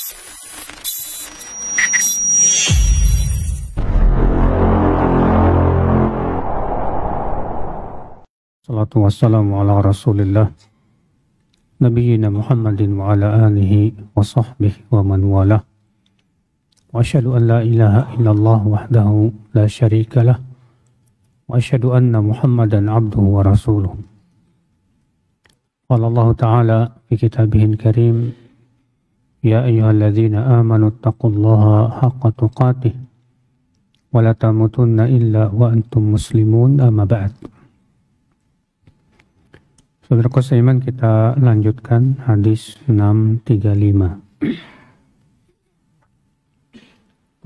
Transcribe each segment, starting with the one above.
Salatu wassalamu ala rasulillah Nabiyyina Muhammadin wa ala alihi wa sahbihi wa man wala wa asyhadu an la ilaha illallah wahdahu la syarika lah wa asyhadu anna Muhammadan abduhu wa rasuluh. Qala Allah ta'ala fi kitabihil karim, ya ayyuhalladzina amanu taqullaha haqqa tuqatih wa la tamutunna illa wa antum muslimun, amma ba'd. Saudaraku seiman, kita lanjutkan hadis 635.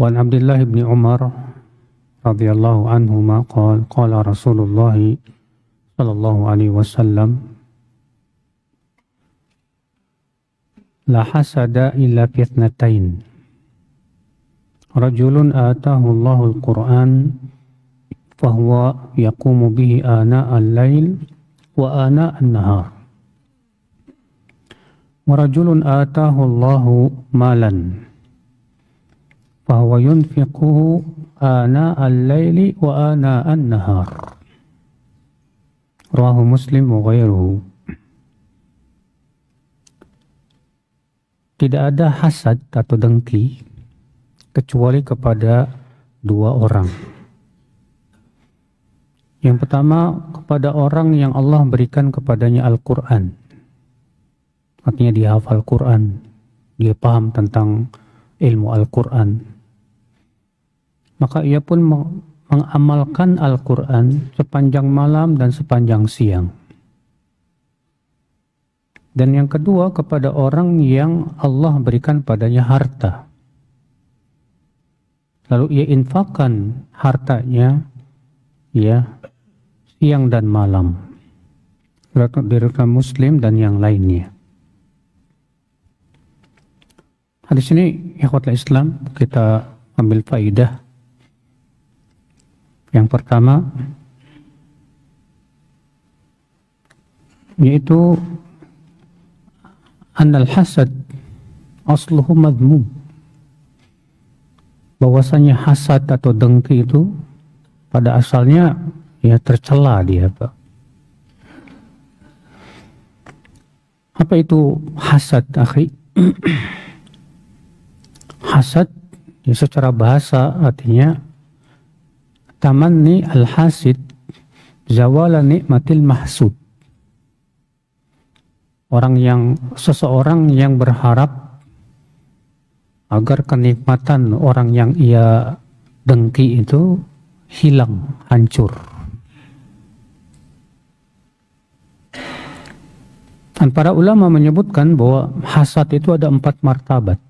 Wa an Abdullah bin Umar radhiyallahu anhuma qala Rasulullah sallallahu alaihi wasallam, la hasada illa fi ithnatain, rajulun atahu Allahul Qur'an fahuwa yaqumu bihi ana al-lail wa ana an-nahar, wa rajulun atahu Allahu malan fahuwa yunfiquhu ana al-laili wa ana an-nahar. Rawahu Muslim wa ghairuhu. Tidak ada hasad atau dengki kecuali kepada dua orang. Yang pertama, kepada orang yang Allah berikan kepadanya Al-Quran. Artinya dia hafal Quran, dia paham tentang ilmu Al-Quran. Maka ia pun mengamalkan Al-Quran sepanjang malam dan sepanjang siang. Dan yang kedua, kepada orang yang Allah berikan padanya harta. Lalu ia infakkan hartanya, siang dan malam. Diriwayatkan Muslim dan yang lainnya. Hadis ini, ikhwatul Islam, kita ambil faidah. Yang pertama, yaitu annal hasad asluhu madmum. Bahwasanya hasad atau dengki itu pada asalnya tercela dia, Pak. Apa itu hasad, akhi? Hasad secara bahasa artinya tamanni al-hasid zawala nikmatil mahsud. Seseorang yang berharap agar kenikmatan orang yang ia dengki itu hilang, hancur. Dan para ulama menyebutkan bahwa hasad itu ada 4 martabat.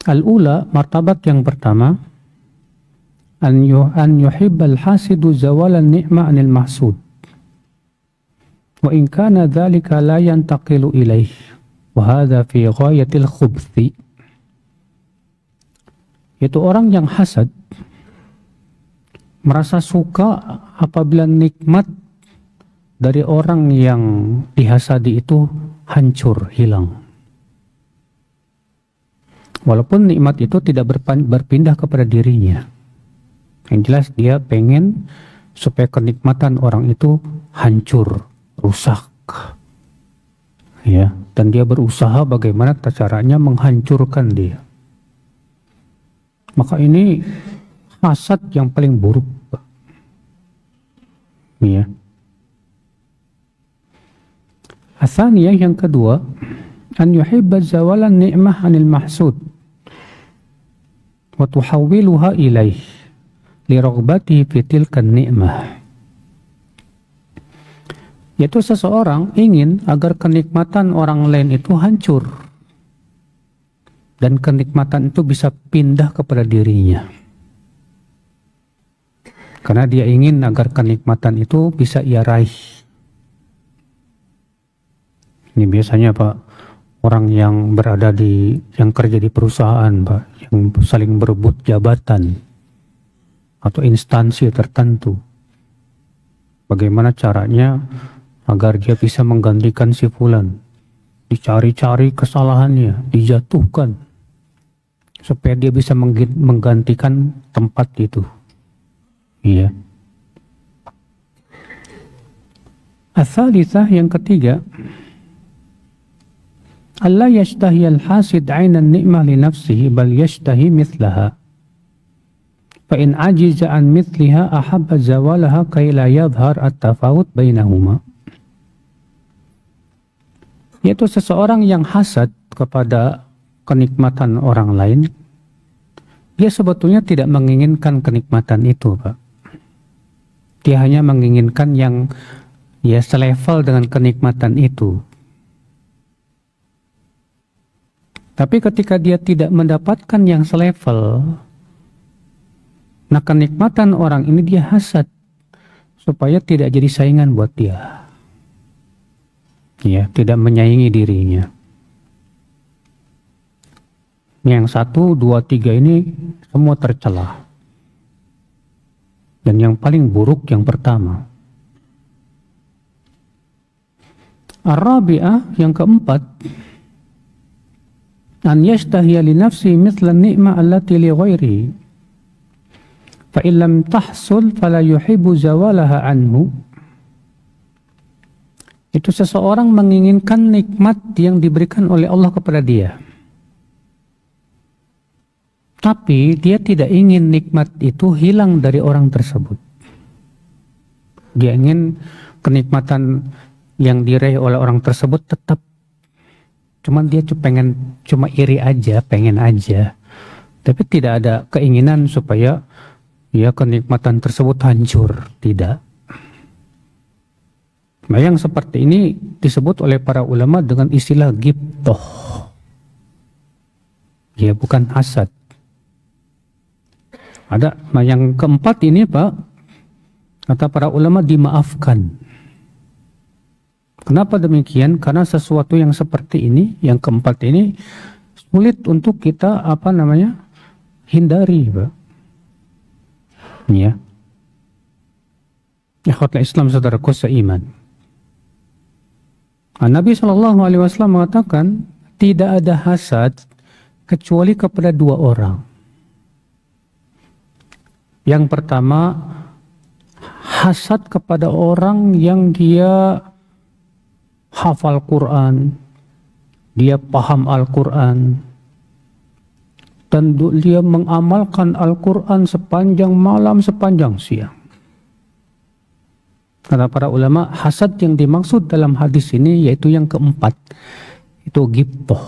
Al-ula, martabat yang pertama, an yuhibbal hasidu zawalan ni'ma anil mahsud. Wa in kana dhalika la yantaqilu ilaih. Wa hadha fi ghayatil khubthi. Yaitu orang yang hasad merasa suka apabila nikmat dari orang yang dihasadi itu hancur, hilang. Walaupun nikmat itu tidak berpindah kepada dirinya. Yang jelas dia pengen supaya kenikmatan orang itu hancur, rusak. Ya, dan dia berusaha bagaimana caranya menghancurkan dia. Maka ini hasad yang paling buruk. Ya. Atsaniyah, yang kedua, an yuhibba zawalan ni'mah anil mahsud wa tuhawwiluha ilaih li raghbatihi fi tilka ni'mah. Yaitu seseorang ingin agar kenikmatan orang lain itu hancur dan kenikmatan itu bisa pindah kepada dirinya. Karena dia ingin agar kenikmatan itu bisa ia raih. Ini biasanya, Pak, orang yang berada yang kerja di perusahaan, Pak, yang saling berebut jabatan atau instansi tertentu. Bagaimana caranya agar dia bisa menggantikan si fulan. Dicari-cari kesalahannya, dijatuhkan supaya dia bisa menggantikan tempat itu. Iya. Ats-tsalitsah, yang ketiga, alla yashtahi al-hasid 'ainan ni'mah li nafsihi bal yashtahi mithlaha. Fa in ajiza an mithliha ahabba zawalaha kay la yadhhar at-tafawut bainahuma. Yaitu seseorang yang hasad kepada kenikmatan orang lain, dia sebetulnya tidak menginginkan kenikmatan itu, Pak. Dia hanya menginginkan yang ya selevel dengan kenikmatan itu. Tapi ketika dia tidak mendapatkan yang selevel, nah kenikmatan orang ini dia hasad supaya tidak jadi saingan buat dia. Ya, tidak menyaingi dirinya. Yang 1, 2, 3 ini semua tercela. Dan yang paling buruk yang pertama. Ar-rabi'ah, yang keempat, an yashtahiya li nafsi mithla ni'mah allati li ghairihi fa in lam tahsul fala yuhibbu zawalaha anhu. Itu seseorang menginginkan nikmat yang diberikan oleh Allah kepada dia, tapi dia tidak ingin nikmat itu hilang dari orang tersebut. Dia ingin kenikmatan yang diraih oleh orang tersebut tetap, cuman dia cuma iri aja, pengen aja, tapi tidak ada keinginan supaya ya kenikmatan tersebut hancur, tidak. Nah, yang seperti ini disebut oleh para ulama dengan istilah ghibthah. Ya, bukan hasad. Ada, nah yang keempat ini, Pak, kata para ulama, dimaafkan. Kenapa demikian? Karena sesuatu yang seperti ini, yang keempat ini, sulit untuk kita hindari, Pak. Ya. Ikhwatul Islam, saudaraku seiman. Nabi SAW mengatakan tidak ada hasad kecuali kepada 2 orang. Yang pertama, hasad kepada orang yang dia hafal Quran, dia paham Al-Quran, dan dia mengamalkan Al-Quran sepanjang malam, sepanjang siang. Kata para ulama, hasad yang dimaksud dalam hadis ini yaitu yang keempat, itu ghibthah.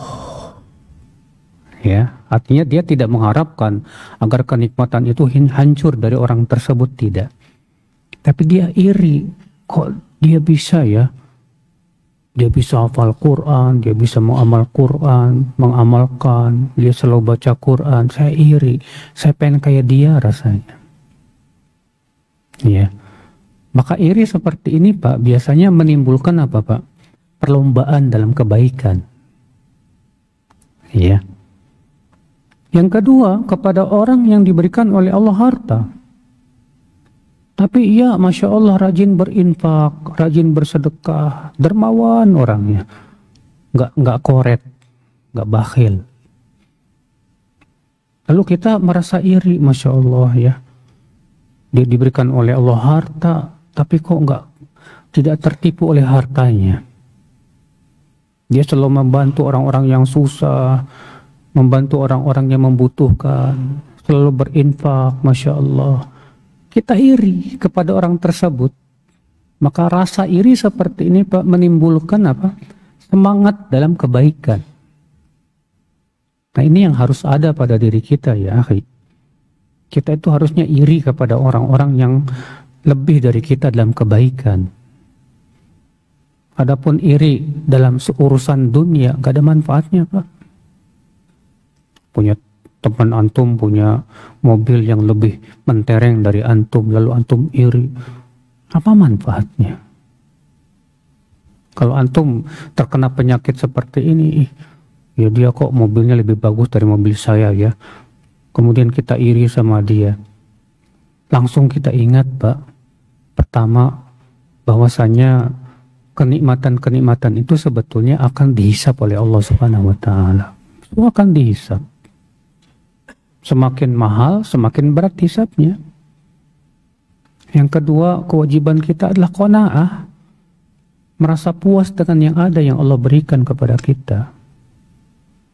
Ya, artinya dia tidak mengharapkan agar kenikmatan itu hancur dari orang tersebut, tidak. Tapi dia iri, kok dia bisa ya? Dia bisa hafal Quran, dia bisa mengamal Quran, mengamalkan, dia selalu baca Quran. Saya iri, saya pengen kayak dia rasanya. Ya. Maka iri seperti ini, Pak, biasanya menimbulkan apa, Pak? Perlombaan dalam kebaikan. Ya. Yang kedua, kepada orang yang diberikan oleh Allah harta. Tapi ia, Masya Allah, rajin berinfak, rajin bersedekah, dermawan orangnya. Nggak koret, nggak bakhil. Lalu kita merasa iri, Masya Allah ya. Dia diberikan oleh Allah harta, tapi kok tidak tertipu oleh hartanya. Dia selalu membantu orang-orang yang susah, membantu orang-orang yang membutuhkan, selalu berinfak, Masya Allah. Kita iri kepada orang tersebut. Maka rasa iri seperti ini, Pak, menimbulkan apa? Semangat dalam kebaikan. Nah, ini yang harus ada pada diri kita, ya akhi. Kita itu harusnya iri kepada orang-orang yang lebih dari kita dalam kebaikan. Adapun iri dalam urusan dunia gak ada manfaatnya, Pak. Punya teman antum punya mobil yang lebih mentereng dari antum, lalu antum iri, apa manfaatnya? Kalau antum terkena penyakit seperti ini, ya dia kok mobilnya lebih bagus dari mobil saya ya, kemudian kita iri sama dia. Langsung kita ingat, Pak, pertama bahwasanya kenikmatan-kenikmatan itu sebetulnya akan dihisap oleh Allah Subhanahu wa taala. Itu akan dihisap. Semakin mahal, semakin berat hisapnya. Yang kedua, kewajiban kita adalah qanaah. Merasa puas dengan yang ada yang Allah berikan kepada kita.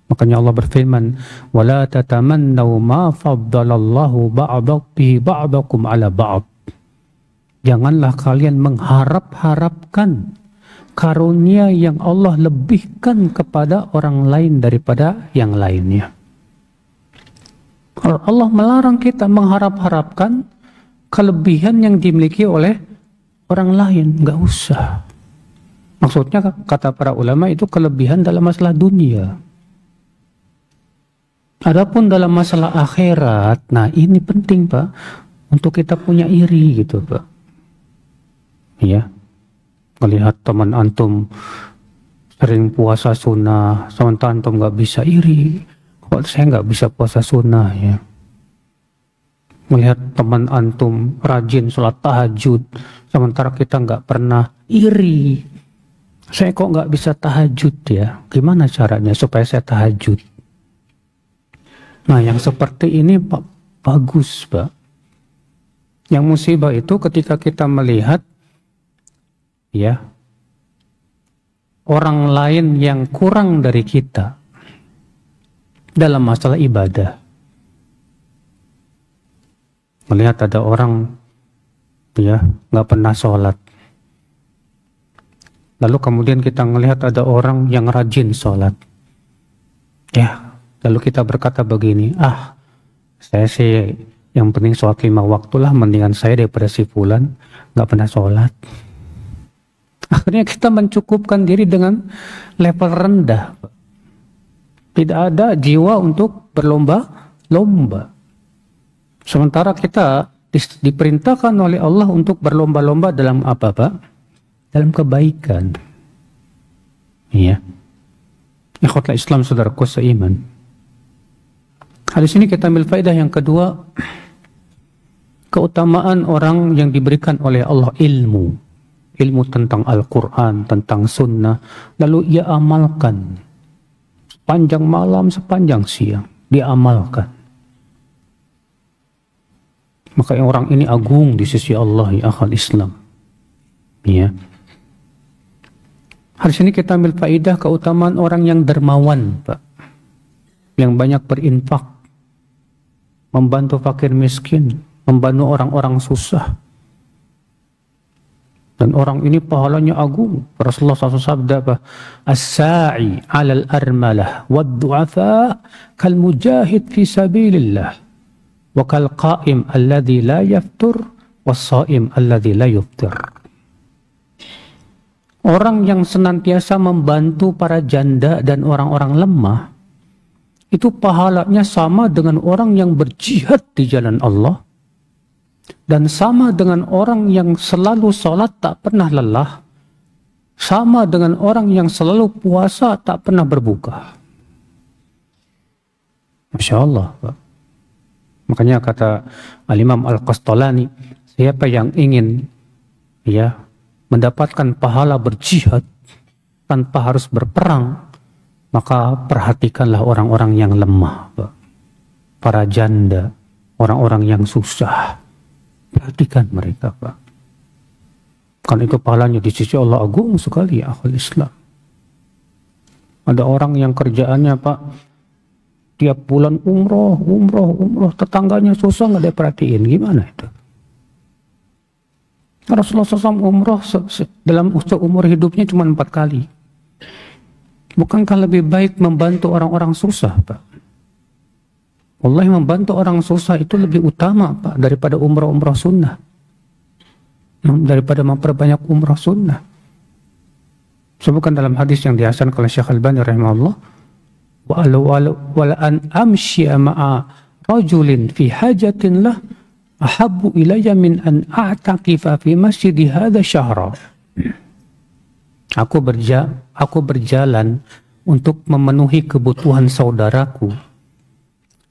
Makanya Allah berfirman, "Wala tatamannaw ma faddalallahu ba'dakum 'ala ba'd." Janganlah kalian mengharap-harapkan karunia yang Allah lebihkan kepada orang lain daripada yang lainnya. Kalau Allah melarang kita mengharap-harapkan kelebihan yang dimiliki oleh orang lain, nggak usah. Maksudnya kata para ulama itu kelebihan dalam masalah dunia. Adapun dalam masalah akhirat, nah ini penting Pak, untuk kita punya iri gitu Pak. Ya, melihat teman antum sering puasa sunnah, sementara antum nggak bisa, iri. Kok saya nggak bisa puasa sunnah ya? Melihat teman antum rajin sholat tahajud, sementara kita nggak pernah, iri. Saya kok nggak bisa tahajud ya? Gimana caranya supaya saya tahajud? Nah, yang seperti ini Pak, bagus Pak. Yang musibah itu ketika kita melihat ya orang lain yang kurang dari kita dalam masalah ibadah. Melihat ada orang ya nggak pernah sholat, lalu kemudian kita melihat ada orang yang rajin sholat, ya lalu kita berkata begini, saya sih yang penting sholat 5 waktu lah, mendingan saya daripada si fulan nggak pernah sholat. Akhirnya kita mencukupkan diri dengan level rendah. Tidak ada jiwa untuk berlomba-lomba. Sementara kita diperintahkan oleh Allah untuk berlomba-lomba dalam apa Pak? Dalam kebaikan. Iya. Ikhwatul Islam, saudaraku seiman. Hadis ini kita ambil faedah yang kedua, keutamaan orang yang diberikan oleh Allah ilmu tentang Al-Quran, tentang sunnah, lalu ia amalkan sepanjang malam, sepanjang siang, dia amalkan. Maka orang ini agung di sisi Allah, ya akhal Islam. Ya. Hadis ini kita ambil faedah keutamaan orang yang dermawan, Pak, yang banyak berinfak, membantu fakir miskin, membantu orang-orang susah. Dan orang ini pahalanya agung. Rasulullah SAW sabda apa? As-sa'i 'alal armalah wad-du'afa kal mujahid fi sabilillah wa kal qa'im alladhi la yaftur was-sha'im alladhi la yuftir. Orang yang senantiasa membantu para janda dan orang-orang lemah, itu pahalanya sama dengan orang yang berjihad di jalan Allah, dan sama dengan orang yang selalu sholat tak pernah lelah, sama dengan orang yang selalu puasa tak pernah berbuka. Masya Allah, Pak. Makanya kata Al-Imam Al-Qastalani, siapa yang ingin ya mendapatkan pahala berjihad tanpa harus berperang, maka perhatikanlah orang-orang yang lemah, Pak. Para janda, orang-orang yang susah. Perhatikan mereka, Pak. Karena itu pahalanya di sisi Allah agung sekali, ya akhul Islam. Ada orang yang kerjaannya, Pak, tiap bulan umroh, tetangganya susah nggak diperhatiin, gimana itu? Rasulullah SAW umroh dalam umur hidupnya cuma 4 kali. Bukankah lebih baik membantu orang-orang susah, Pak? Wallahi membantu orang susah itu lebih utama, Pak, daripada umroh sunnah. Daripada memperbanyak umroh sunnah. Sebutkan dalam hadis yang dihasankan oleh Syekh Al-Albani rahimahullah, wala an amshi'a ma'a rajulin fi hajatin lah ahabbu ilayya min an a'taqifa fi masjidi hadha syahra. Aku berjalan untuk memenuhi kebutuhan saudaraku,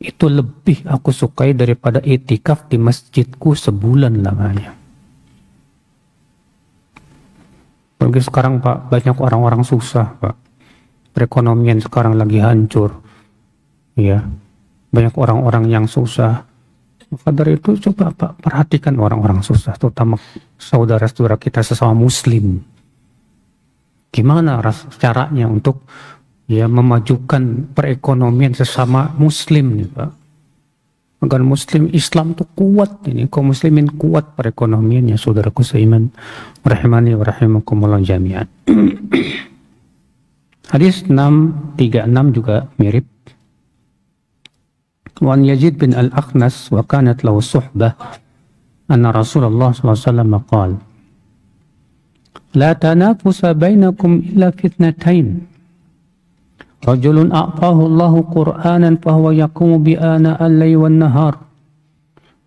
itu lebih aku sukai daripada itikaf di masjidku sebulan lamanya. Bagi sekarang Pak, banyak orang-orang susah Pak. Perekonomian sekarang lagi hancur. Ya, banyak orang-orang yang susah. Maka dari itu coba Pak perhatikan orang-orang susah, terutama saudara-saudara kita sesama Muslim. Gimana caranya untuk ya memajukan perekonomian sesama Muslim nih Pak? Agar Muslim Islam tuh kuat ini, kaum muslimin kuat perekonomiannya, saudaraku seiman, rahimani wa rahimakumullah jami'an. Hadis 636 juga mirip. Wa Yazid bin Al-Akhnas wa kanat lahu suhbah anna Rasulullah sallallahu alaihi wasallam qala la tanafusa bainakum illa fitnatain rajulun a'tahu Allahu Qur'anan fahuwa yaqumu bi ana al-layli wan nahar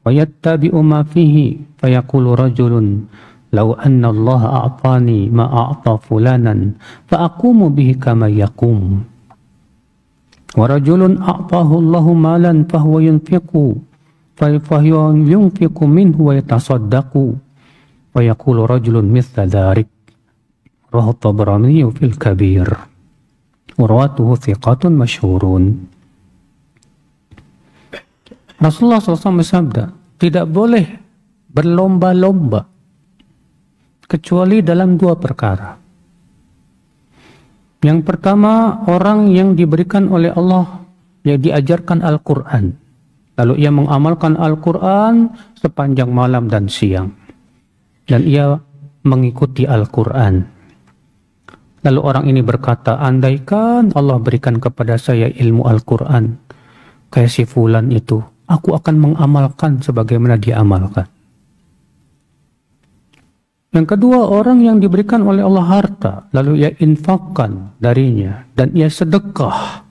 wa yattabi'u ma fihi fayaqulu rajulun law anna Allah a'tani ma a'ta fulanan fa aqumu bihi kama yaqum wa rajulun a'tahu Allahu malan fahuwa yunfiqu minhu wa yatasaddaqu wa yaqulu rajulun mithla dharik rawahu Tabrani fil Kabir. Urwatuhu thiqatun masyhurun. Rasulullah SAW bersabda, tidak boleh berlomba-lomba kecuali dalam dua perkara. Yang pertama, orang yang diberikan oleh Allah, yang diajarkan Al-Quran, lalu ia mengamalkan Al-Quran sepanjang malam dan siang, dan ia mengikuti Al-Quran. Lalu orang ini berkata, andaikan Allah berikan kepada saya ilmu Al-Quran kayak si fulan itu, aku akan mengamalkan sebagaimana dia amalkan. Yang kedua, orang yang diberikan oleh Allah harta, lalu ia infakkan darinya dan ia sedekah.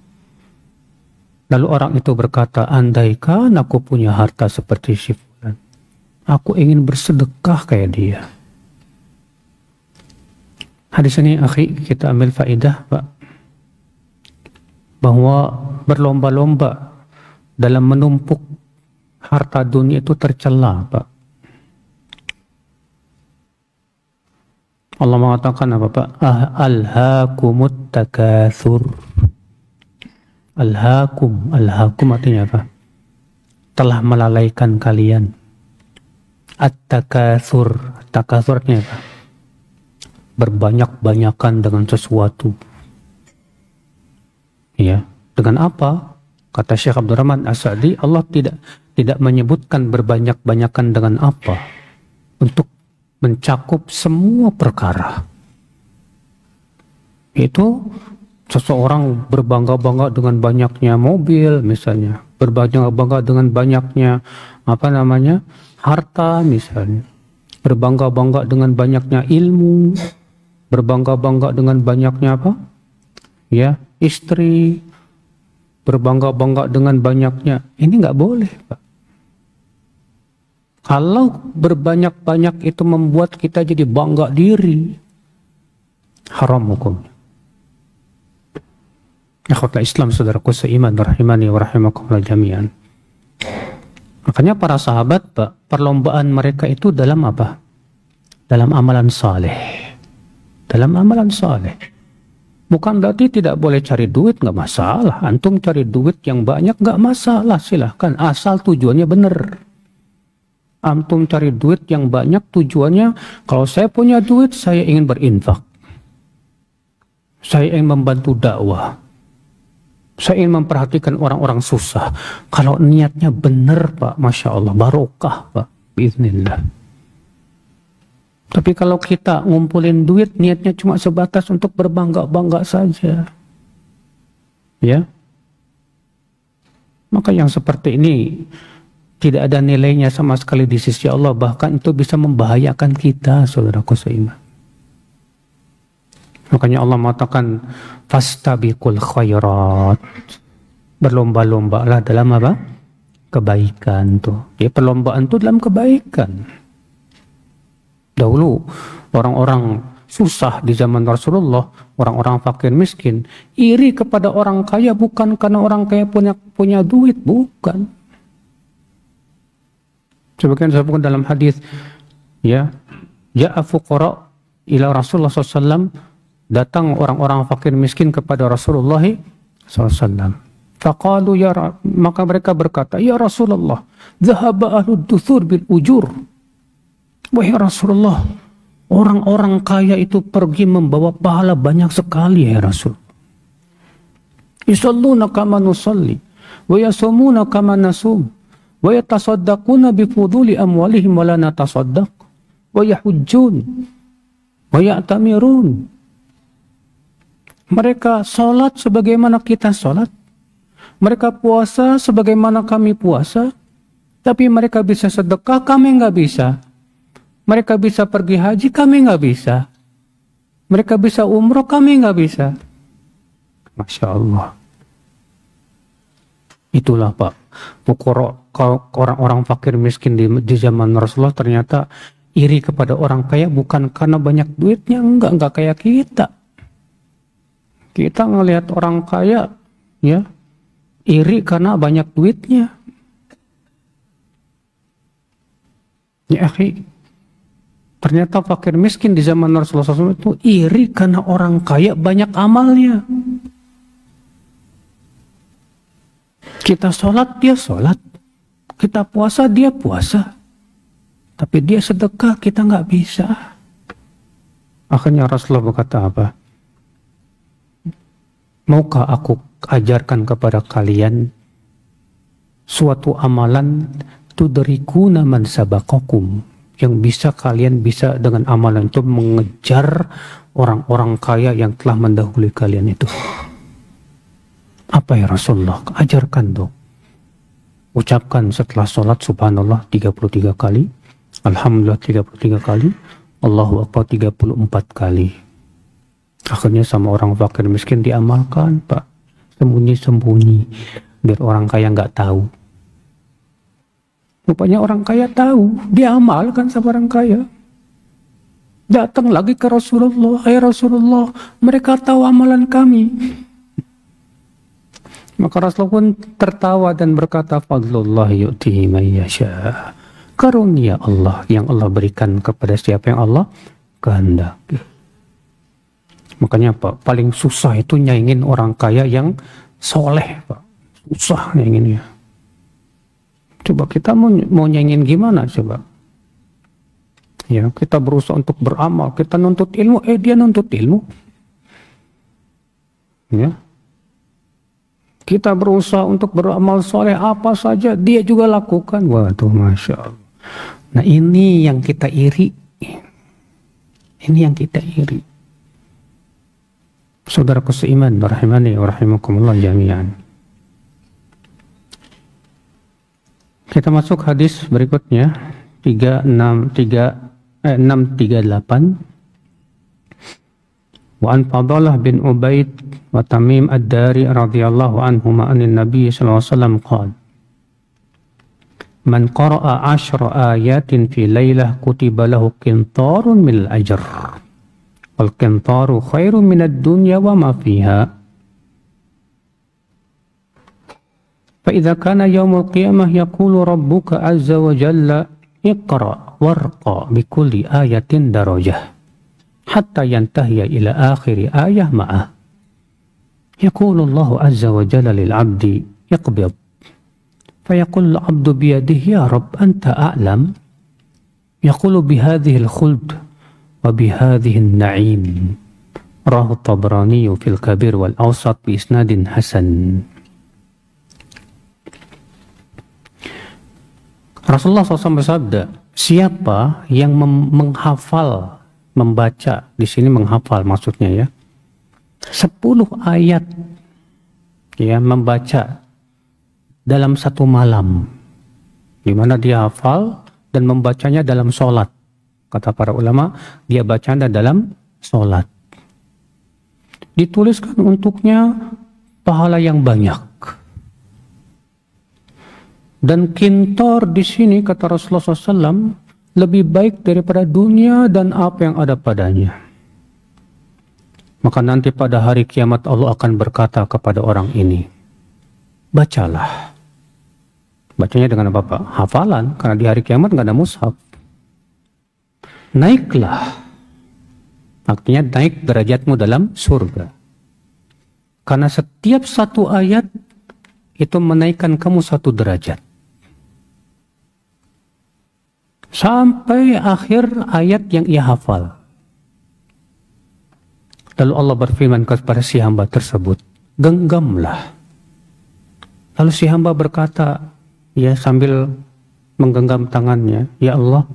Lalu orang itu berkata, andaikan aku punya harta seperti si fulan, aku ingin bersedekah kayak dia. Hadis ini, akhi, kita ambil faedah, Pak, bahwa berlomba-lomba dalam menumpuk harta dunia itu tercela, Pak. Allah mengatakan apa, Pak? Alhaakumut takatsur. Alhaakum artinya apa? Telah melalaikan kalian. At-takatsur, takatsurnya apa? Berbanyak-banyakan dengan sesuatu. Ya, dengan apa? Kata Syekh Abdurrahman As-Sa'di, Allah tidak menyebutkan berbanyak-banyakan dengan apa untuk mencakup semua perkara. Itu seseorang berbangga-bangga dengan banyaknya mobil misalnya, berbangga-bangga dengan banyaknya harta misalnya, berbangga-bangga dengan banyaknya ilmu, berbangga-bangga dengan banyaknya istri, berbangga-bangga dengan banyaknya. Ini nggak boleh, Pak. Kalau berbanyak-banyak itu membuat kita jadi bangga diri, haram hukumnya. Akhwatul Islam, saudaraku seiman, rahimani wa rahimakumullah jami'an. Makanya para sahabat, Pak, perlombaan mereka itu dalam apa? Dalam amalan saleh. Dalam amalan saleh. Bukan berarti tidak boleh cari duit, nggak masalah. Antum cari duit yang banyak nggak masalah, silahkan. Asal tujuannya benar. Antum cari duit yang banyak tujuannya, kalau saya punya duit, saya ingin berinfak. Saya ingin membantu dakwah. Saya ingin memperhatikan orang-orang susah. Kalau niatnya benar, Pak, Masya Allah, barokah, Pak, biiznillah. Tapi kalau kita ngumpulin duit, niatnya cuma sebatas untuk berbangga-bangga saja, ya, maka yang seperti ini tidak ada nilainya sama sekali di sisi Allah. Bahkan itu bisa membahayakan kita, saudaraku seiman. Makanya Allah mengatakan, fastabiqul khairat. Berlomba-lombalah dalam apa? Kebaikan tuh. Ya, perlombaan tuh dalam kebaikan. Dahulu orang-orang susah di zaman Rasulullah, orang-orang fakir miskin, iri kepada orang kaya bukan karena orang kaya punya duit, bukan. Sebagian disebutkan dalam hadis, ya, ja'a fuqara ila Rasulullah SAW, datang orang-orang fakir miskin kepada Rasulullah SAW. Faqalu maka mereka berkata, ya Rasulullah, dhahaba ahlud duthur bil ujur. Wahai Rasulullah, orang-orang kaya itu pergi membawa pahala banyak sekali ya Rasul. Yusalluna kama nusalli, wa yasumuna kama nasum, wa yatasaddaquna bi fuduli amwalihim wa la natasaddaq, wa yahujjun, wa ya'tamirun. Mereka salat sebagaimana kita salat. Mereka puasa sebagaimana kami puasa, tapi mereka bisa sedekah, kami nggak bisa. Mereka bisa pergi haji, kami nggak bisa. Mereka bisa umroh, kami nggak bisa. Masya Allah. Itulah Pak, orang-orang fakir miskin di zaman Rasulullah ternyata iri kepada orang kaya bukan karena banyak duitnya, enggak kayak kita. Kita ngelihat orang kaya, ya, iri karena banyak duitnya. Ya akhi, ternyata fakir miskin di zaman Rasulullah SAW itu iri karena orang kaya banyak amalnya. Kita sholat, dia sholat. Kita puasa, dia puasa. Tapi dia sedekah, kita nggak bisa. Akhirnya Rasulullah berkata apa? Maukah aku ajarkan kepada kalian suatu amalan tudrikuna man sabaqakum, yang bisa kalian bisa dengan amalan itu mengejar orang-orang kaya yang telah mendahului kalian itu. Apa ya Rasulullah? Ajarkan dong. Ucapkan setelah sholat subhanallah 33 kali, alhamdulillah 33 kali, Allahu Akbar 34 kali. Akhirnya sama orang fakir miskin diamalkan Pak, sembunyi-sembunyi biar orang kaya nggak tahu. Rupanya orang kaya tahu, dia amalkan sama orang kaya. Datang lagi ke Rasulullah, hai Rasulullah, mereka tahu amalan kami. Maka Rasulullah pun tertawa dan berkata, fadlullah yu'tihi man yasha. Karunia Allah yang Allah berikan kepada siapa yang Allah kehendaki. Makanya Pak, paling susah itu nyaingin orang kaya yang soleh Pak. Susah nyainginnya. Coba kita mau nyaingin gimana coba? Ya, kita berusaha untuk beramal, kita nuntut ilmu, dia nuntut ilmu. Ya. Kita berusaha untuk beramal soleh apa saja, dia juga lakukan. Waduh, Masya Allah. Nah ini yang kita iri. Ini yang kita iri. Saudaraku seiman, rahimani wa rahimakumullah jami'an. Kita masuk hadis berikutnya 638. Wa an Fadalah bin Ubaid wa Tamim ad-Dari radhiyallahu anhuma anin Nabi sallallahu alaihi wasallam qala man qara'a 10 ayatin fi lailah kutiba lahu qintarun min al-ajr wal qintaru khairun min ad-dunya wa ma fiha fa idza kana yaumul qiyamah yaqulu rabbuka azza wa jalla iqra warqa bi kulli ayatin darajah hatta yantahiya ila akhiri ayah ma'ah yaqulu Allahu azza wa jalla lil 'abdi iqbid fayaqul al-'abdu bi yadihi ya rabb anta a'lam yaqulu bi hadhihi al-khuld wa bi hadhihi an-na'im rawahu at-Tabrani fil Kabir wal Awsat bi isnadin hasan. Rasulullah SAW bersabda, siapa yang menghafal, membaca, di sini menghafal maksudnya ya, 10 ayat, ya, membaca dalam satu malam, di mana dia hafal dan membacanya dalam sholat. Kata para ulama, dia bacanya dalam sholat. Dituliskan untuknya pahala yang banyak. Dan kintor di sini kata Rasulullah SAW lebih baik daripada dunia dan apa yang ada padanya. Maka nanti pada hari kiamat Allah akan berkata kepada orang ini, bacalah. Bacanya dengan apa Pak? Hafalan, karena di hari kiamat nggak ada mushaf. Naiklah Artinya naik derajatmu dalam surga. Karena setiap satu ayat itu menaikkan kamu satu derajat. Sampai akhir ayat yang ia hafal. Lalu Allah berfirman kepada si hamba tersebut, genggamlah. Lalu si hamba berkata, ya sambil menggenggam tangannya, ya Allah,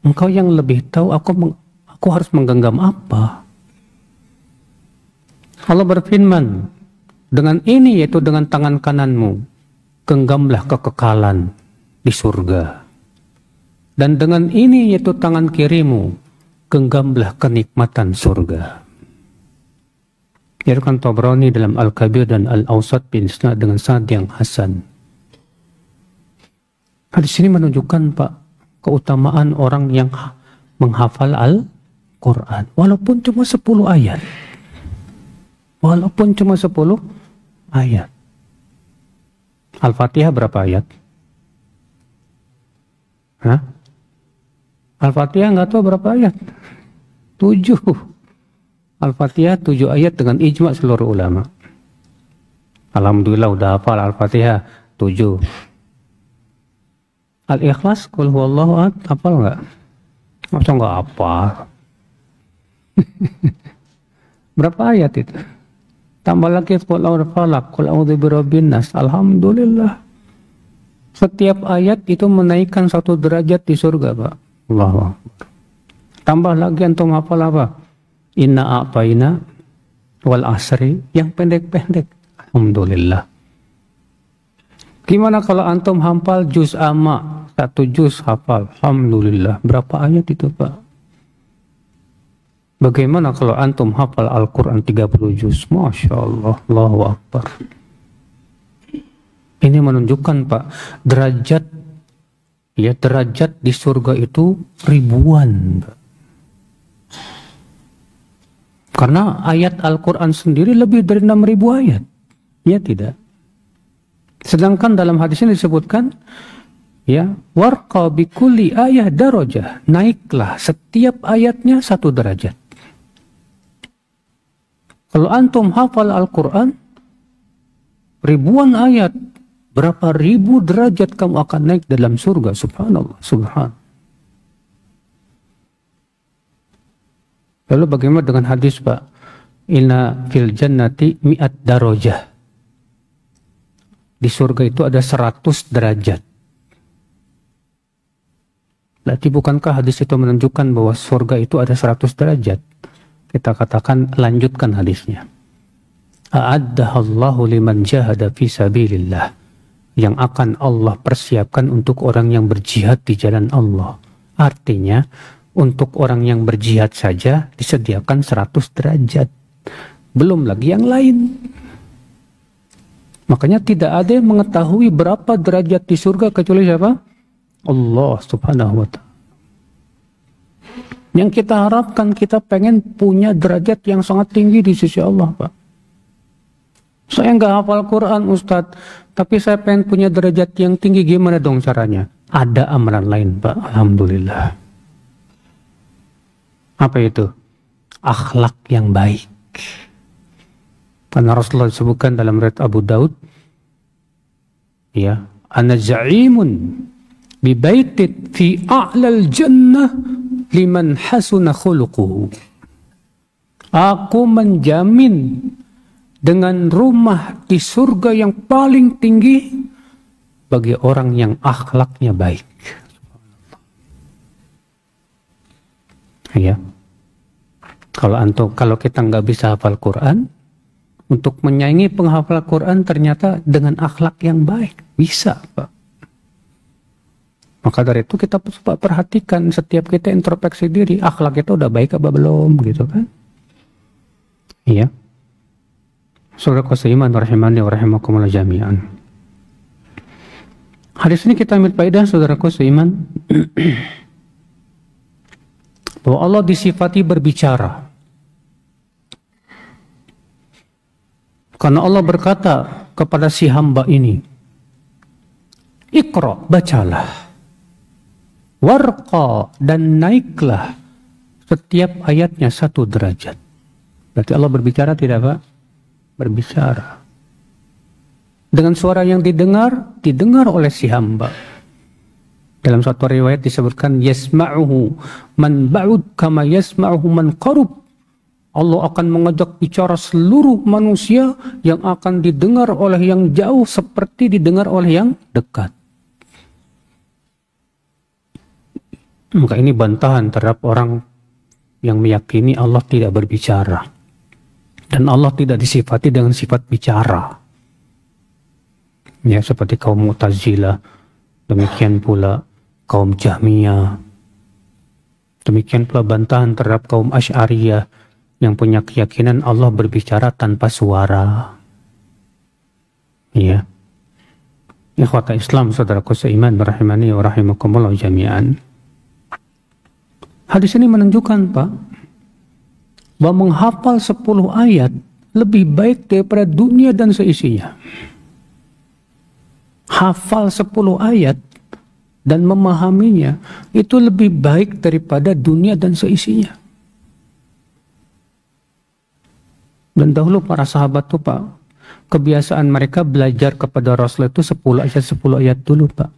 Engkau yang lebih tahu aku harus menggenggam apa. Allah berfirman, dengan ini yaitu dengan tangan kananmu, genggamlah kekekalan di surga. Dan dengan ini yaitu tangan kirimu, genggamlah kenikmatan surga. Diriwayatkan Tabrani dalam Al-Kabir dan Al-Awsat biisnad dengan sanad yang hasan. Hadis ini menunjukkan Pak, keutamaan orang yang menghafal Al-Quran. Walaupun cuma 10 ayat. Walaupun cuma 10 ayat. Al-Fatihah berapa ayat? Hah? Al-Fatihah nggak tahu berapa ayat? 7. Al-Fatihah 7 ayat dengan ijma seluruh ulama. Alhamdulillah udah hafal Al-Fatihah 7. Al-Ikhlas, Qul huwallahu ahad, hafal nggak? Masa nggak hafal? Berapa ayat itu? Tambah lagi Qul a'udzu falaq, Qul a'udzu birabbin nas. Alhamdulillah. Setiap ayat itu menaikkan satu derajat di surga, Pak. Allahu Akbar. Tambah lagi antum hafal apa? Inna a'tayna wal asri, yang pendek-pendek. Alhamdulillah. Gimana kalau antum hafal juz amma, 1 juz hafal? Alhamdulillah. Berapa ayat itu, Pak? Bagaimana kalau antum hafal Al-Quran 30 juz? Masya Allah. Allahu Akbar. Ini menunjukkan, Pak, derajat di surga itu ribuan, Pak. Karena ayat Al-Quran sendiri lebih dari 6.000 ayat. Ya tidak. Sedangkan dalam hadis ini disebutkan, ya, warqa bikulli ayah darajah. Naiklah setiap ayatnya 1 derajat. Kalau antum hafal Al-Quran, ribuan ayat, berapa ribu derajat kamu akan naik dalam surga. Subhanallah, subhanallah. Lalu bagaimana dengan hadis, Pak? Inna fil jannati mi'at darajah. Di surga itu ada 100 derajat. Berarti bukankah hadis itu menunjukkan bahwa surga itu ada 100 derajat? Kita katakan, lanjutkan hadisnya. A'addahallahu liman jahada fi sabilillah. Yang akan Allah persiapkan untuk orang yang berjihad di jalan Allah. Artinya, untuk orang yang berjihad saja disediakan 100 derajat. Belum lagi yang lain. Makanya tidak ada yang mengetahui berapa derajat di surga kecuali siapa? Allah subhanahu wa ta'ala. Yang kita harapkan, kita pengen punya derajat yang sangat tinggi di sisi Allah, Pak. Saya nggak hafal Quran, Ustadz, tapi saya pengen punya derajat yang tinggi. Gimana dong caranya? Ada amalan lain, Pak. Alhamdulillah. Apa itu? Akhlak yang baik. Karena Rasulullah disebutkan dalam riwayat Abu Daud, ya, ana za'imun bi baitin fi a'lal jannah liman hasuna khuluquhu. Aku menjamin dengan rumah di surga yang paling tinggi bagi orang yang akhlaknya baik. Ya. Kalau kita nggak bisa hafal Quran, untuk menyaingi penghafal Quran ternyata dengan akhlak yang baik bisa, Pak. Maka dari itu kita perhatikan, setiap kita introspeksi diri, akhlak kita udah baik apa belum, gitu kan? Iya. Saudara seiman rahimani wa rahimakumullah jami'an. Hadis ini kita ambil faedah, saudaraku seiman, bahwa Allah disifati berbicara. Karena Allah berkata kepada si hamba ini, Iqra, bacalah. Warqa, dan naiklah Setiap ayatnya 1 derajat. Berarti Allah berbicara tidak Pak? Berbicara. Dengan suara yang didengar oleh si hamba. Dalam suatu riwayat disebutkan yasma'uhu man ba'ud kama yasma'uhu man qarub. Allah akan mengajak bicara seluruh manusia yang akan didengar oleh yang jauh seperti didengar oleh yang dekat. Maka ini bantahan terhadap orang yang meyakini Allah tidak berbicara. Dan Allah tidak disifati dengan sifat bicara. Ya, seperti kaum Mu'tazilah, demikian pula kaum Jahmiyah, demikian pula bantahan terhadap kaum Asy'ariyah yang punya keyakinan Allah berbicara tanpa suara. Ya, ikhwata Islam, saudaraku seiman, rahimani wa rahimakumullah jami'an. Hadis ini menunjukkan Pak, bahwa menghafal 10 ayat lebih baik daripada dunia dan seisinya. Hafal 10 ayat dan memahaminya itu lebih baik daripada dunia dan seisinya. Dan dahulu para sahabat tuh Pak, kebiasaan mereka belajar kepada Rasul itu 10 ayat dulu Pak.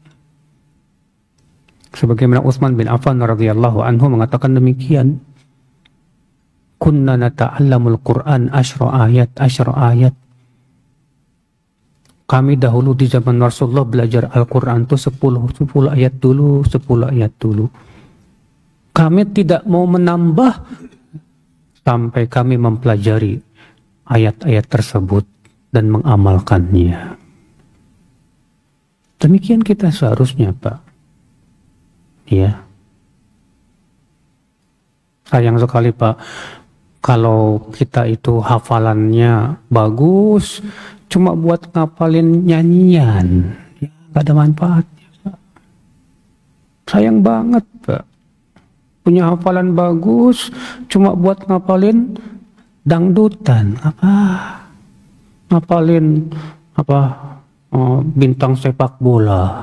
Sebagaimana Utsman bin Affan radhiyallahu anhu mengatakan demikian. Kunna nata'allamul Qur'an 10 ayat. Kami dahulu di zaman Rasulullah belajar Al-Quran itu 10 ayat dulu. Kami tidak mau menambah sampai kami mempelajari ayat-ayat tersebut dan mengamalkannya. Demikian kita seharusnya Pak. Ya. Sayang sekali Pak, kalau kita itu hafalannya bagus, cuma buat ngapalin nyanyian, ya, gak ada manfaatnya Pak. Sayang banget Pak, punya hafalan bagus, cuma buat ngapalin dangdutan, ngapalin bintang sepak bola,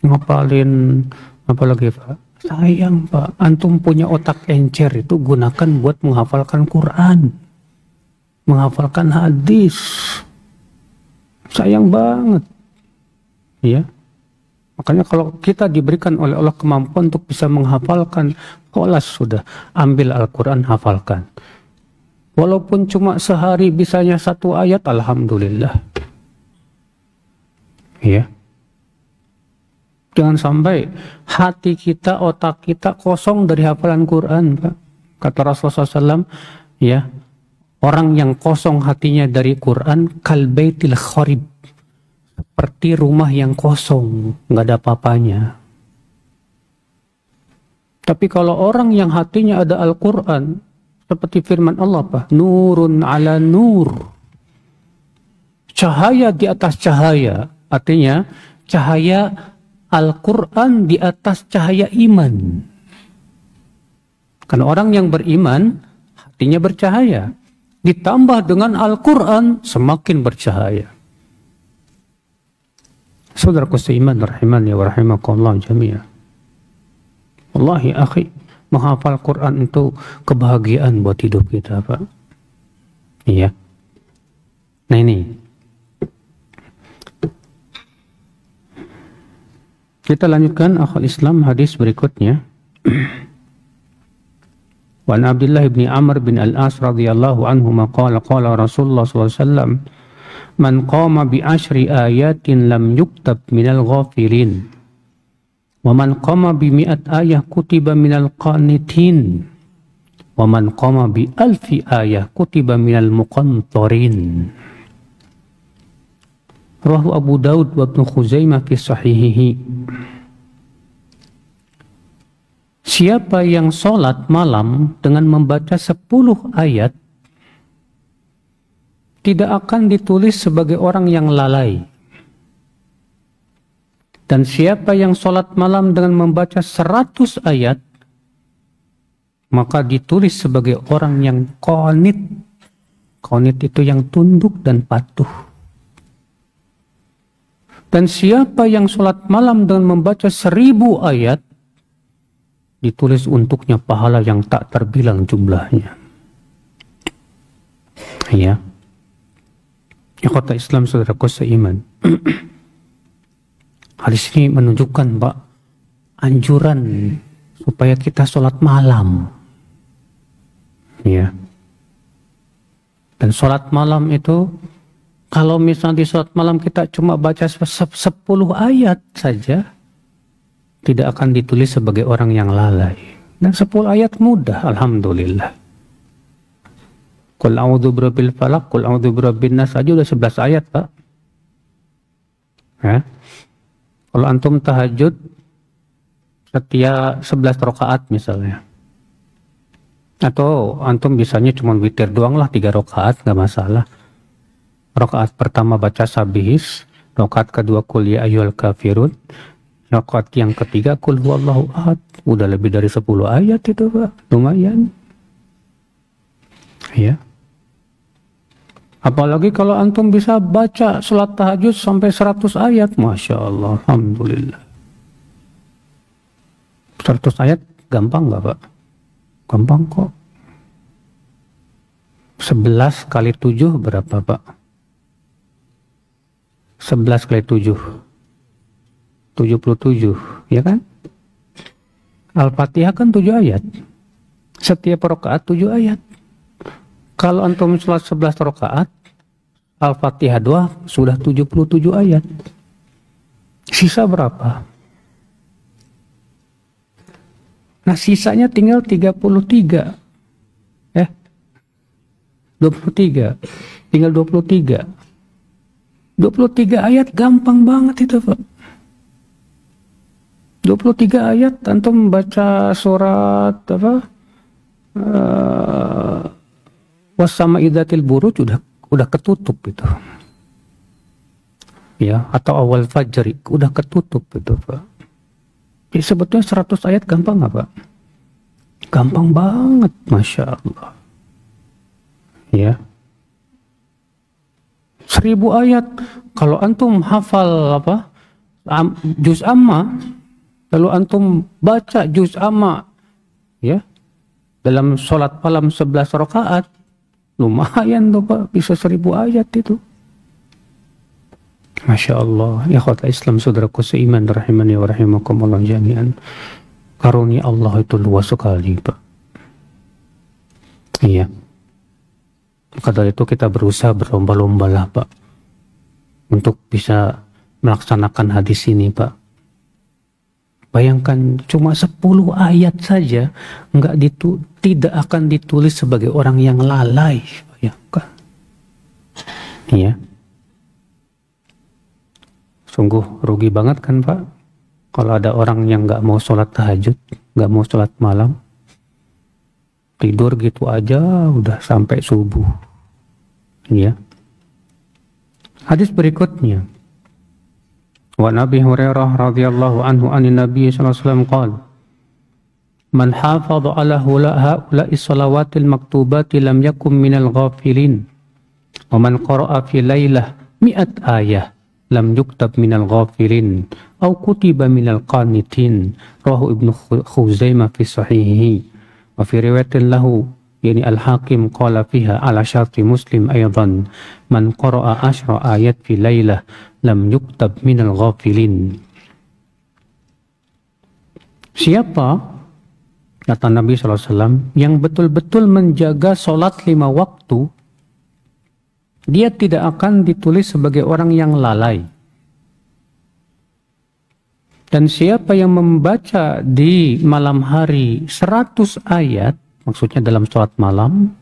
ngapalin apa lagi Pak. Sayang Pak, antum punya otak encer itu gunakan buat menghafalkan Quran, menghafalkan hadis. Sayang banget, ya. Makanya kalau kita diberikan oleh Allah kemampuan untuk bisa menghafalkan, kholas sudah, ambil Al-Quran, hafalkan. Walaupun cuma sehari bisanya 1 ayat, alhamdulillah. Ya. Jangan sampai hati kita, otak kita kosong dari hafalan Quran, Pak. Kata Rasulullah SAW, ya, orang yang kosong hatinya dari Quran, kalbaitil kharib, seperti rumah yang kosong, nggak ada apa-apanya. Tapi kalau orang yang hatinya ada Al-Quran, seperti firman Allah, Pak, nurun ala nur, cahaya di atas cahaya, artinya cahaya Al-Quran di atas cahaya iman. Karena orang yang beriman, hatinya bercahaya. Ditambah dengan Al-Quran, semakin bercahaya. Saudaraku seiman, rahimani wa rahimakumullah jami'ah. Wallahi akhi, menghafal Quran itu kebahagiaan buat hidup kita, Pak. Iya. Nah ini. Kita lanjutkan akhul Islam hadis berikutnya. Wa an Abdullah bin Amr bin Al-As radhiyallahu anhu qala qala Rasulullah sallallahu alaihi wasallam man qama bi 10 ayatin lam yuktab minal ghafilin wa man qama bi 100 ayah kutiba minal qanitin wa man qama bi 1000 ayah kutiba minal muqantarin. Rawahu Abu Daud wa Ibnu Khuzaimah fi sahihihi. Siapa yang sholat malam dengan membaca 10 ayat tidak akan ditulis sebagai orang yang lalai. Dan siapa yang sholat malam dengan membaca 100 ayat maka ditulis sebagai orang yang qanit. Qanit itu yang tunduk dan patuh. Dan siapa yang sholat malam dengan membaca 1000 ayat, ditulis untuknya pahala yang tak terbilang jumlahnya. Ya. Ikhwata Islam, saudaraku seiman. Hadis ini menunjukkan Pak, anjuran supaya kita sholat malam. Ya. Dan sholat malam itu, kalau misalnya di sholat malam kita cuma baca 10 ayat saja, tidak akan ditulis sebagai orang yang lalai. Dan 10 ayat mudah, alhamdulillah. Qul a'udzu birabbil falaq, qul a'udzu birabbin nas aja udah 11 ayat, Pak. Ya. Kalau antum tahajud setiap 11 rakaat misalnya. Atau antum bisanya cuma witir doang lah, 3 rakaat, nggak masalah. Rakaat pertama baca sabihis, rakaat kedua qul ya ayyuhal kafirun, rakaat yang ketiga qul huwallahu ahad. Udah lebih dari 10 ayat itu, Pak. Lumayan. Ya. Apalagi kalau antum bisa baca salat tahajud sampai 100 ayat, Masya Allah, alhamdulillah. 100 ayat gampang nggak, Pak? Gampang kok. 11 kali 7 berapa, Pak? 11 kali 7 77, ya kan? Al-Fatihah kan 7 ayat. Setiap rakaat 7 ayat. Kalau antum sholat 11 rakaat, Al-Fatihah 2 sudah 77 ayat. Sisa berapa? Nah, sisanya tinggal 33. 23. Tinggal 23. 23 ayat gampang banget itu, Pak. 23 ayat antum baca surat apa? Wassama idzatil buruj udah ketutup itu. Ya, atau awal fajri udah ketutup itu, Pak. Jadi sebetulnya 100 ayat gampang nggak, Pak? Gampang banget, Masya Allah. Ya. 1000 ayat. Kalau antum hafal apa? Juz amma, lalu antum baca juz amma, ya, dalam sholat malam 11 rakaat, lumayan tuh, Pak, bisa 1000 ayat itu. Masya Allah. Ya khotbah Islam, saudaraku seiman rahimani wa rahimakumullah jami'an. Karunia Allah itu luas sekali, Pak. Iya. Maka dari itu kita berusaha berlomba-lomba lah, Pak, untuk bisa melaksanakan hadis ini, Pak. Bayangkan cuma 10 ayat saja tidak akan ditulis sebagai orang yang lalai. Bayangkan. Iya. Sungguh rugi banget kan, Pak, kalau ada orang yang nggak mau sholat tahajud, nggak mau sholat malam, tidur gitu aja udah sampai subuh. Iya. Hadis berikutnya. Wa Nabi Hurairah radhiyallahu anhu anin Nabi sallallahu alaihi wasallam qala man hafadha ala haula'i salawatil maktubati lam yakum minal ghafilin wa man qara'a fi lailah 100 ayah lam yuktab minal ghafilin aw kutiba minal qanitin. Rawahu Ibnu Khuzaimah fi sahihihi wa fi riwayatin lahu yani al-Hakim qala fiha ala syarti Muslim aidan man qara'a 10 ayat fi lailah lam yuktab minal ghafilin. Siapa, kata Nabi SAW, yang betul-betul menjaga sholat 5 waktu, dia tidak akan ditulis sebagai orang yang lalai. Dan siapa yang membaca di malam hari 100 ayat, maksudnya dalam sholat malam,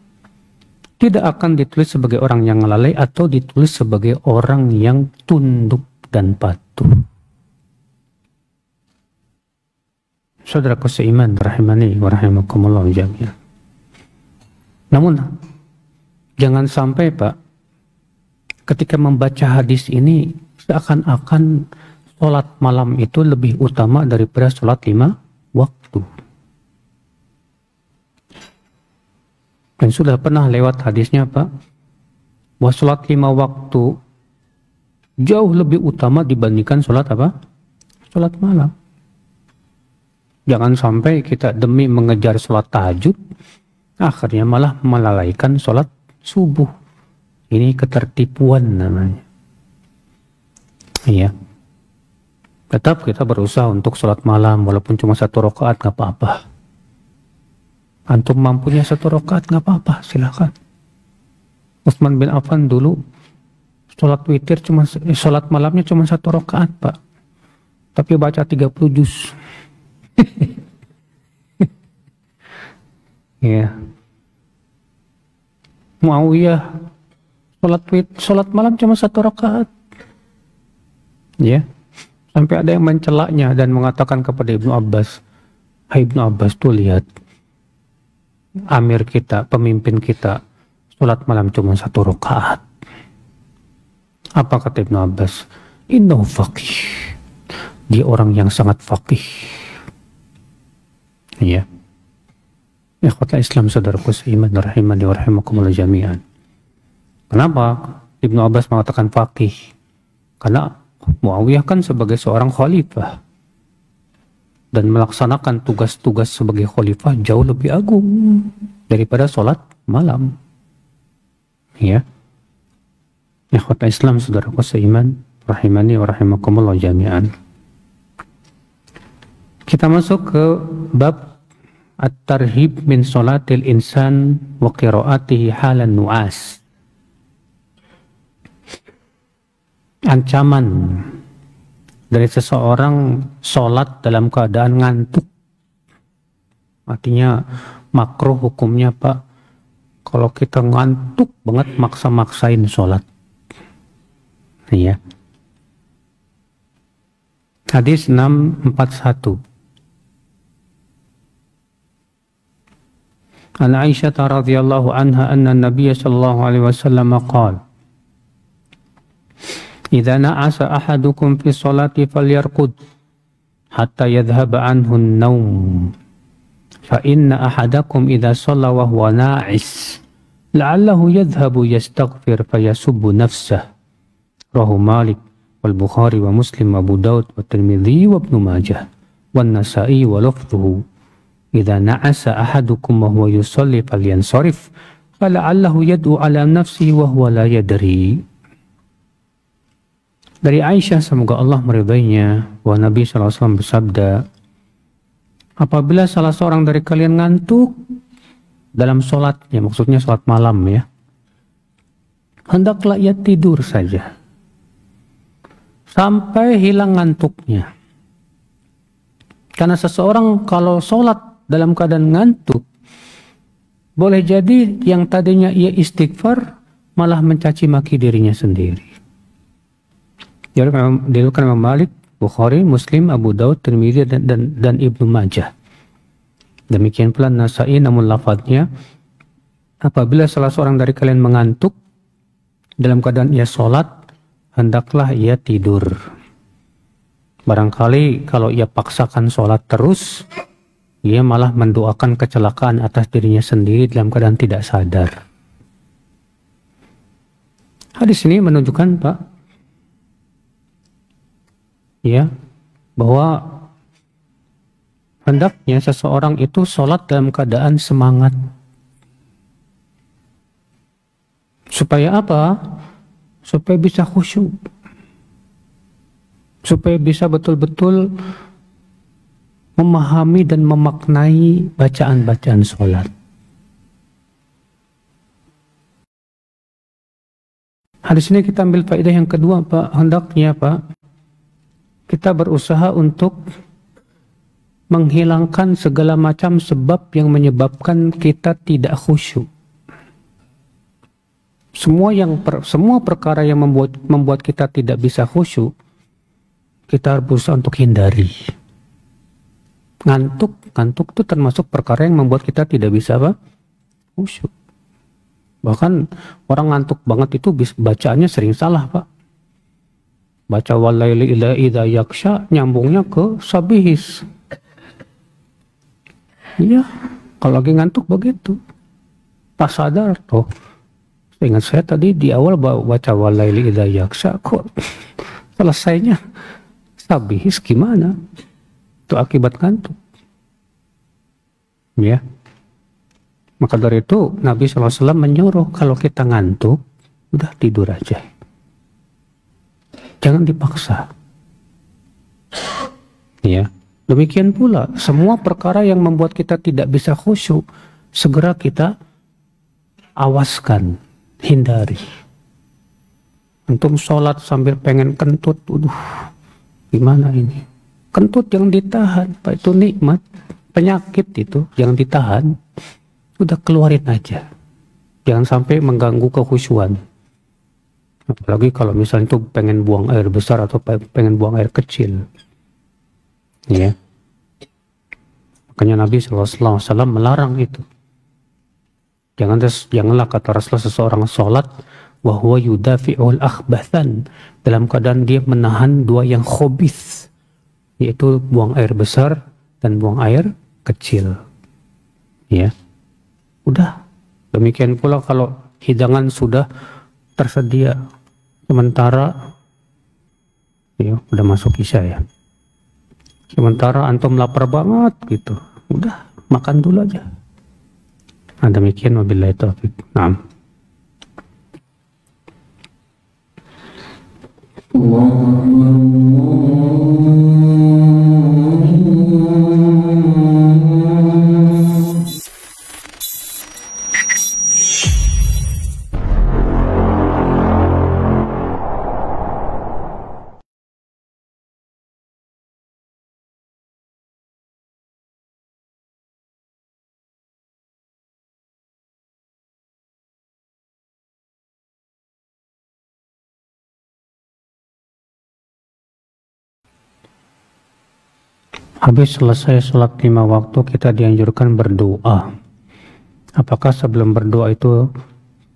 tidak akan ditulis sebagai orang yang lalai atau ditulis sebagai orang yang tunduk dan patuh. Saudaraku seiman rahimani wa rahimakumullah jami'an. Namun jangan sampai, Pak, ketika membaca hadis ini seakan-akan sholat malam itu lebih utama daripada sholat 5 waktu. Dan sudah pernah lewat hadisnya, Pak, bahwa sholat 5 waktu jauh lebih utama dibandingkan sholat apa? Sholat malam. Jangan sampai kita demi mengejar sholat tahajud, akhirnya malah melalaikan sholat subuh. Ini ketertipuan namanya. Iya. Tetap kita berusaha untuk sholat malam, walaupun cuma 1 rakaat nggak apa-apa. Antum mampunya 1 rakaat nggak apa-apa, silakan. Utsman bin Affan dulu sholat witir sholat malamnya cuma 1 rakaat, Pak. Tapi baca 30 juz. Ya. Muawiyah sholat malam cuma 1 rakaat. Ya. Sampai ada yang mencelaknya dan mengatakan kepada Ibnu Abbas, "Hai Ibnu Abbas, tuh lihat, amir kita, pemimpin kita, sholat malam cuma 1 rakaat." Apa kata Ibnu Abbas? "Innahu faqih." Dia orang yang sangat faqih. Ya. Ikhwatal Islam, saudaraku seiman rahimani wa rahimakumullah jami'an. Kenapa Ibnu Abbas mengatakan faqih? Karena Muawiyah kan sebagai seorang khalifah dan melaksanakan tugas-tugas sebagai khalifah jauh lebih agung daripada sholat malam. Ya. Ikhwatal Islam, saudaraku seiman rahimani wa rahimakumullah jami'an. Kita masuk ke bab at-tarhib min sholatil insan wa qiraatihi halan nu'as. Ancaman dari seseorang sholat dalam keadaan ngantuk. Artinya makruh hukumnya, Pak, kalau kita ngantuk banget maksa-maksain sholat. Iya. Hadis 641. An Aisyah radhiyallahu anha anna Nabiy sallallahu alaihi wasallam qala: "Idza na'asa ahadukum fi sholati falyarqud hatta yadhhaba anhu an-nawm. Fa inna ahadakum idza shalla wa huwa na'is la'allahu yadhhabu yastaghfir fayasubbu nafsahu." Rawahu Malik wal Bukhari wa Muslim, Abu Daud wa Tirmidzi wa Ibnu Majah wan Nasa'i wa lafdhuhu. Idza na'asa ahadukum wa huwa yusalli falyansarif fala'allahu yad'u ala nafsihi wa huwa la yadri. Dari Aisyah, semoga Allah meridainya, bahwa Nabi SAW bersabda, apabila salah seorang dari kalian ngantuk dalam sholatnya, maksudnya sholat malam ya, hendaklah ia tidur saja sampai hilang ngantuknya. Karena seseorang kalau sholat dalam keadaan ngantuk, boleh jadi yang tadinya ia istighfar malah mencaci maki dirinya sendiri. Diriwayatkan Imam Malik, Bukhari, Muslim, Abu Daud, Tirmidzi dan Ibnu Majah. Demikian pula Nasa'i, namun lafadznya, apabila salah seorang dari kalian mengantuk dalam keadaan ia sholat, hendaklah ia tidur. Barangkali kalau ia paksakan sholat terus, ia malah mendoakan kecelakaan atas dirinya sendiri dalam keadaan tidak sadar. Hadis ini menunjukkan, Pak, ya, bahwa hendaknya seseorang itu sholat dalam keadaan semangat. Supaya apa? Supaya bisa khusyuk. Supaya bisa betul-betul memahami dan memaknai bacaan-bacaan sholat. Hadis ini kita ambil faedah yang kedua, Pak. Hendaknya, Pak, kita berusaha untuk menghilangkan segala macam sebab yang menyebabkan kita tidak khusyuk. Semua perkara yang membuat kita tidak bisa khusyuk, kita harus berusaha untuk hindari. Ngantuk itu termasuk perkara yang membuat kita tidak bisa khusyuk. Bahkan orang ngantuk banget itu bacaannya sering salah, Pak. Baca walaili idza yaksha nyambungnya ke sabihis. Iya, kalau lagi ngantuk begitu. Pas sadar, tuh, ingat saya tadi di awal baca walaili idza yaksha, kok selesainya sabihis gimana? Itu akibat ngantuk. Ya. Maka dari itu Nabi SAW menyuruh kalau kita ngantuk, udah tidur aja. Jangan dipaksa. Ya. Demikian pula semua perkara yang membuat kita tidak bisa khusyuk, segera kita awaskan, hindari. Antum sholat sambil pengen kentut, gimana ini? Kentut yang ditahan, Pak, itu nikmat. Penyakit itu yang ditahan, udah keluarin aja. Jangan sampai mengganggu kekhusyuan. Apalagi kalau misalnya itu pengen buang air besar atau pengen buang air kecil. Ya. Makanya Nabi SAW melarang itu. Janganlah kata Rasulullah seseorang sholat wahwa yudafi'ul akhbathan, dalam keadaan dia menahan dua yang khobith, yaitu buang air besar dan buang air kecil. Ya. Udah. Demikian pula kalau hidangan sudah tersedia, sementara ya udah masuk isya ya. Sementara antum lapar banget gitu, udah makan dulu aja. Nah, demikian wabillahi taufiq. Naam. Habis selesai sholat 5 waktu kita dianjurkan berdoa. Apakah sebelum berdoa itu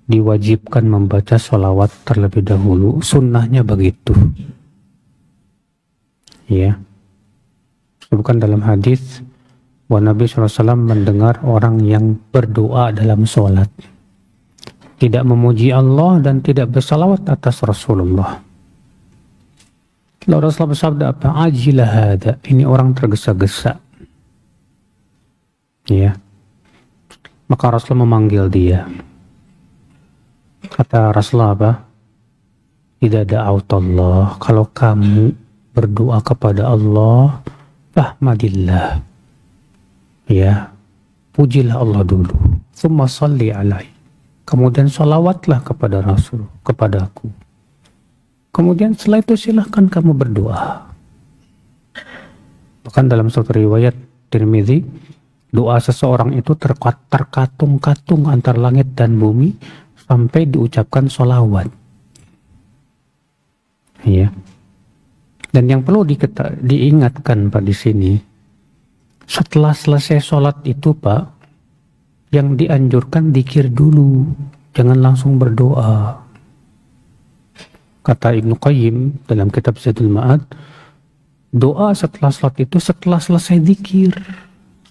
diwajibkan membaca sholawat terlebih dahulu? Sunnahnya begitu. Ya. Bukan dalam hadis bahwa Nabi SAW mendengar orang yang berdoa dalam sholat, tidak memuji Allah dan tidak bersalawat atas Rasulullah. Lalu Rasulullah bersabda apa? Ajilah hada. Ini orang tergesa-gesa. Ya. Maka Rasulullah memanggil dia. Kata Rasulullah apa? Tidak ada Allah. Kalau kamu berdoa kepada Allah, fahmadillah. Ya. Pujilah Allah dulu. Tsumma salli alaihi. Kemudian salawatlah kepada Rasul, kepadaku. Kemudian setelah itu silahkan kamu berdoa. Bahkan dalam suatu riwayat Tirmidzi, doa seseorang itu terkatung-katung antar langit dan bumi sampai diucapkan sholawat. Ya. Dan yang perlu diingatkan Pak di sini, setelah selesai sholat itu Pak, yang dianjurkan dzikir dulu, jangan langsung berdoa. Kata Ibnu Qayyim dalam kitab Zadul Ma'ad, doa setelah salat itu setelah selesai zikir.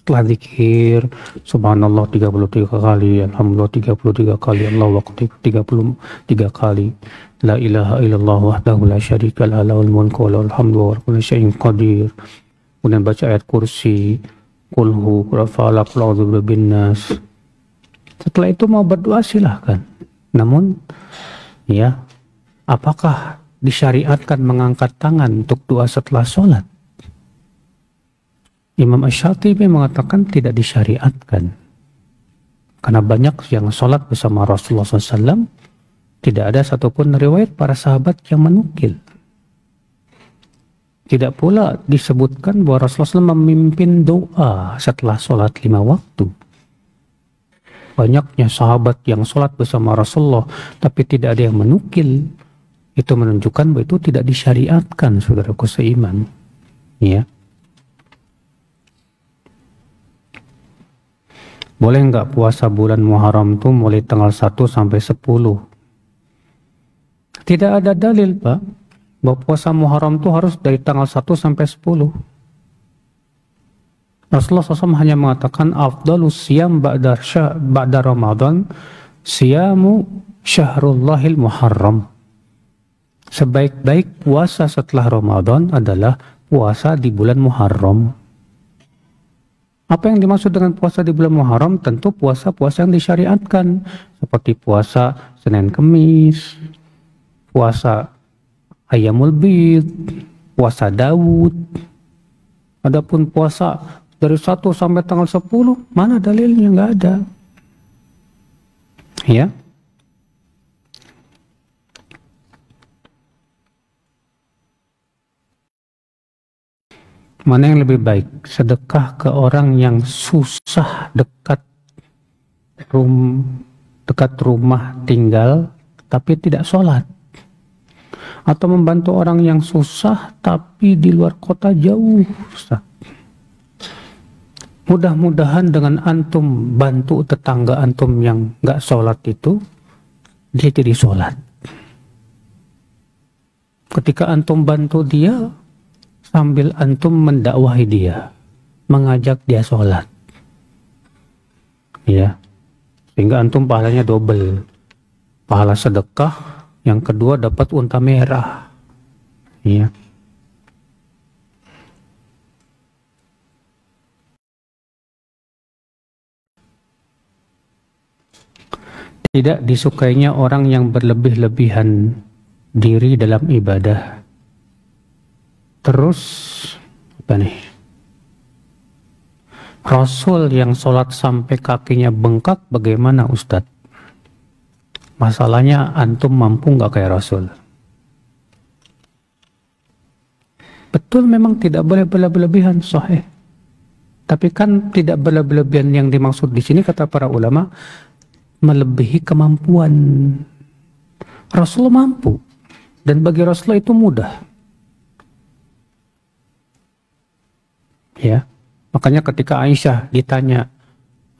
Setelah zikir, subhanallah 33 kali, alhamdulillah 33 kali, Allahu akbar 33 kali, la ilaha illallah wahdahu la syarika lahu lahul mulku wa lahul hamdu wa huwa ala kulli syai'in qadir. Kemudian baca ayat kursi, qul falaq, qul a'udzu birabbin nas. Setelah itu mau berdoa silahkan. Namun ya, apakah disyariatkan mengangkat tangan untuk doa setelah sholat? Imam Asy-Syatibi mengatakan tidak disyariatkan. Karena banyak yang sholat bersama Rasulullah SAW, tidak ada satupun riwayat para sahabat yang menukil. Tidak pula disebutkan bahwa Rasulullah SAW memimpin doa setelah sholat 5 waktu. Banyaknya sahabat yang sholat bersama Rasulullah, tapi tidak ada yang menukil. Itu menunjukkan bahwa itu tidak disyariatkan, saudaraku seiman. Ya. Boleh nggak puasa bulan Muharram itu mulai tanggal 1 sampai 10? Tidak ada dalil, Pak, bahwa puasa Muharram itu harus dari tanggal 1 sampai 10. Rasulullah SAW hanya mengatakan afdalus siyam ba'da Ramadan siyamu syahrullahil Muharram. Sebaik-baik puasa setelah Ramadan adalah puasa di bulan Muharram. Apa yang dimaksud dengan puasa di bulan Muharram? Tentu puasa-puasa yang disyariatkan, seperti puasa Senin Kemis, puasa Ayyamul Bid, puasa Daud. Adapun puasa dari 1 sampai tanggal 10, mana dalilnya? Nggak ada. Ya. Mana yang lebih baik? Sedekah ke orang yang susah dekat rumah tinggal tapi tidak sholat, atau membantu orang yang susah tapi di luar kota jauh, Ustaz. Mudah-mudahan dengan antum bantu tetangga antum yang nggak sholat itu, dia jadi sholat. Ketika antum bantu dia, sambil antum mendakwahi dia, mengajak dia sholat, ya, sehingga antum pahalanya double, pahala sedekah, yang kedua dapat unta merah, ya. Tidak disukainya orang yang berlebih-lebihan diri dalam ibadah. Terus apa nih? Rasul yang sholat sampai kakinya bengkak bagaimana, Ustadz? Masalahnya antum mampu nggak kayak Rasul? Betul, memang tidak boleh berlebihan, sahih. Tapi kan tidak berlebihan yang dimaksud di sini kata para ulama melebihi kemampuan. Rasul mampu, dan bagi Rasul itu mudah. Ya, makanya ketika Aisyah ditanya,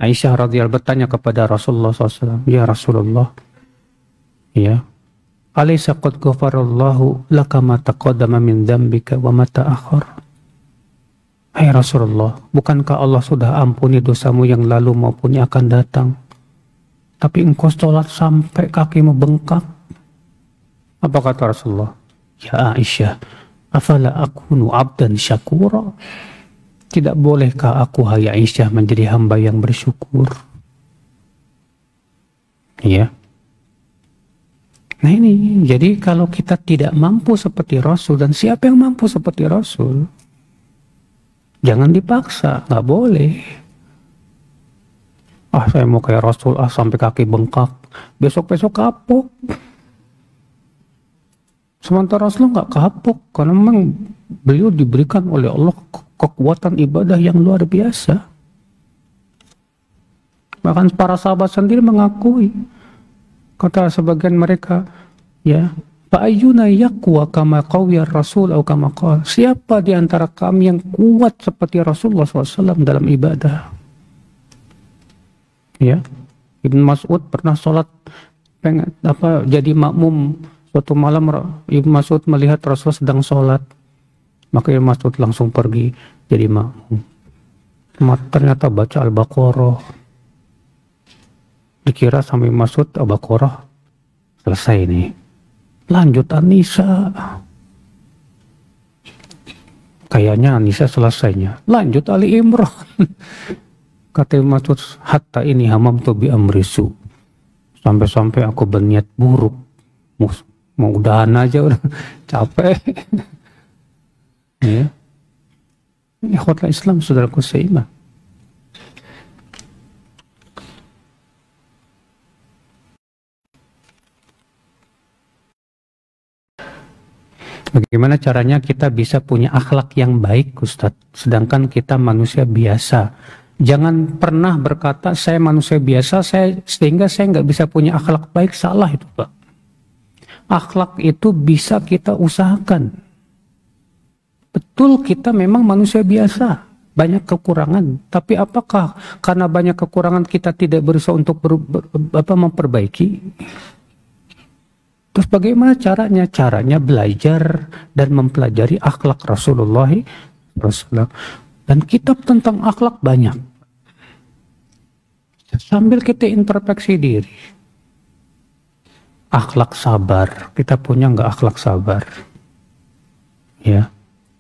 Aisyah radhiyallahu bertanya kepada Rasulullah SAW, ya Rasulullah, ya, alaysa qad ghafarallahu laka ma taqaddama min dzambika wa ma ta'akhkhar. Hai Rasulullah, bukankah Allah sudah ampuni dosamu yang lalu maupun yang akan datang? Tapi engkau sholat sampai kakimu bengkak. Apa kata Rasulullah? Ya Aisyah, afala akunu abdan syakura? Tidak bolehkah aku, hai Aisyah, menjadi hamba yang bersyukur? Ya. Nah ini, jadi kalau kita tidak mampu seperti Rasul, dan siapa yang mampu seperti Rasul? Jangan dipaksa, nggak boleh. Ah, saya mau kayak Rasul, sampai kaki bengkak. Besok-besok kapok. Sementara Rasul nggak kapok, karena memang beliau diberikan oleh Allah kekuatan ibadah yang luar biasa. Bahkan para sahabat sendiri mengakui, kata sebagian mereka, ya, fa'ayyuna yaqwa kama qawiya Rasul atau kama qala. Siapa di antara kami yang kuat seperti Rasulullah SAW dalam ibadah? Ya, Ibn Mas'ud pernah sholat jadi makmum. Suatu malam Ibn Mas'ud melihat Rasul sedang sholat, maka Ibn Mas'ud langsung pergi jadi makmum. Ternyata baca Al-Baqarah. Dikira sampai Ibn Mas'ud Al-Baqarah selesai nih, lanjut An-Nisa. Kayaknya An-Nisa selesainya, lanjut Ali Imran. Kata Ibn Mas'ud, hatta ini hamamtu bi amrisu, sampai-sampai aku berniat buruk, mau udahan aja, udah capek. Ya, ikhwatul Islam, saudaraku seiman. Bagaimana caranya kita bisa punya akhlak yang baik, Ustadz, sedangkan kita manusia biasa? Jangan pernah berkata saya manusia biasa, sehingga saya nggak bisa punya akhlak baik. Salah itu, Pak. Akhlak itu bisa kita usahakan. Betul, kita memang manusia biasa, banyak kekurangan. Tapi apakah karena banyak kekurangan kita tidak berusaha untuk memperbaiki? Terus bagaimana caranya? Caranya belajar dan mempelajari akhlak Rasulullah SAW. Dan kitab tentang akhlak banyak. Sambil kita introspeksi diri. Akhlak sabar, kita punya nggak akhlak sabar? Ya,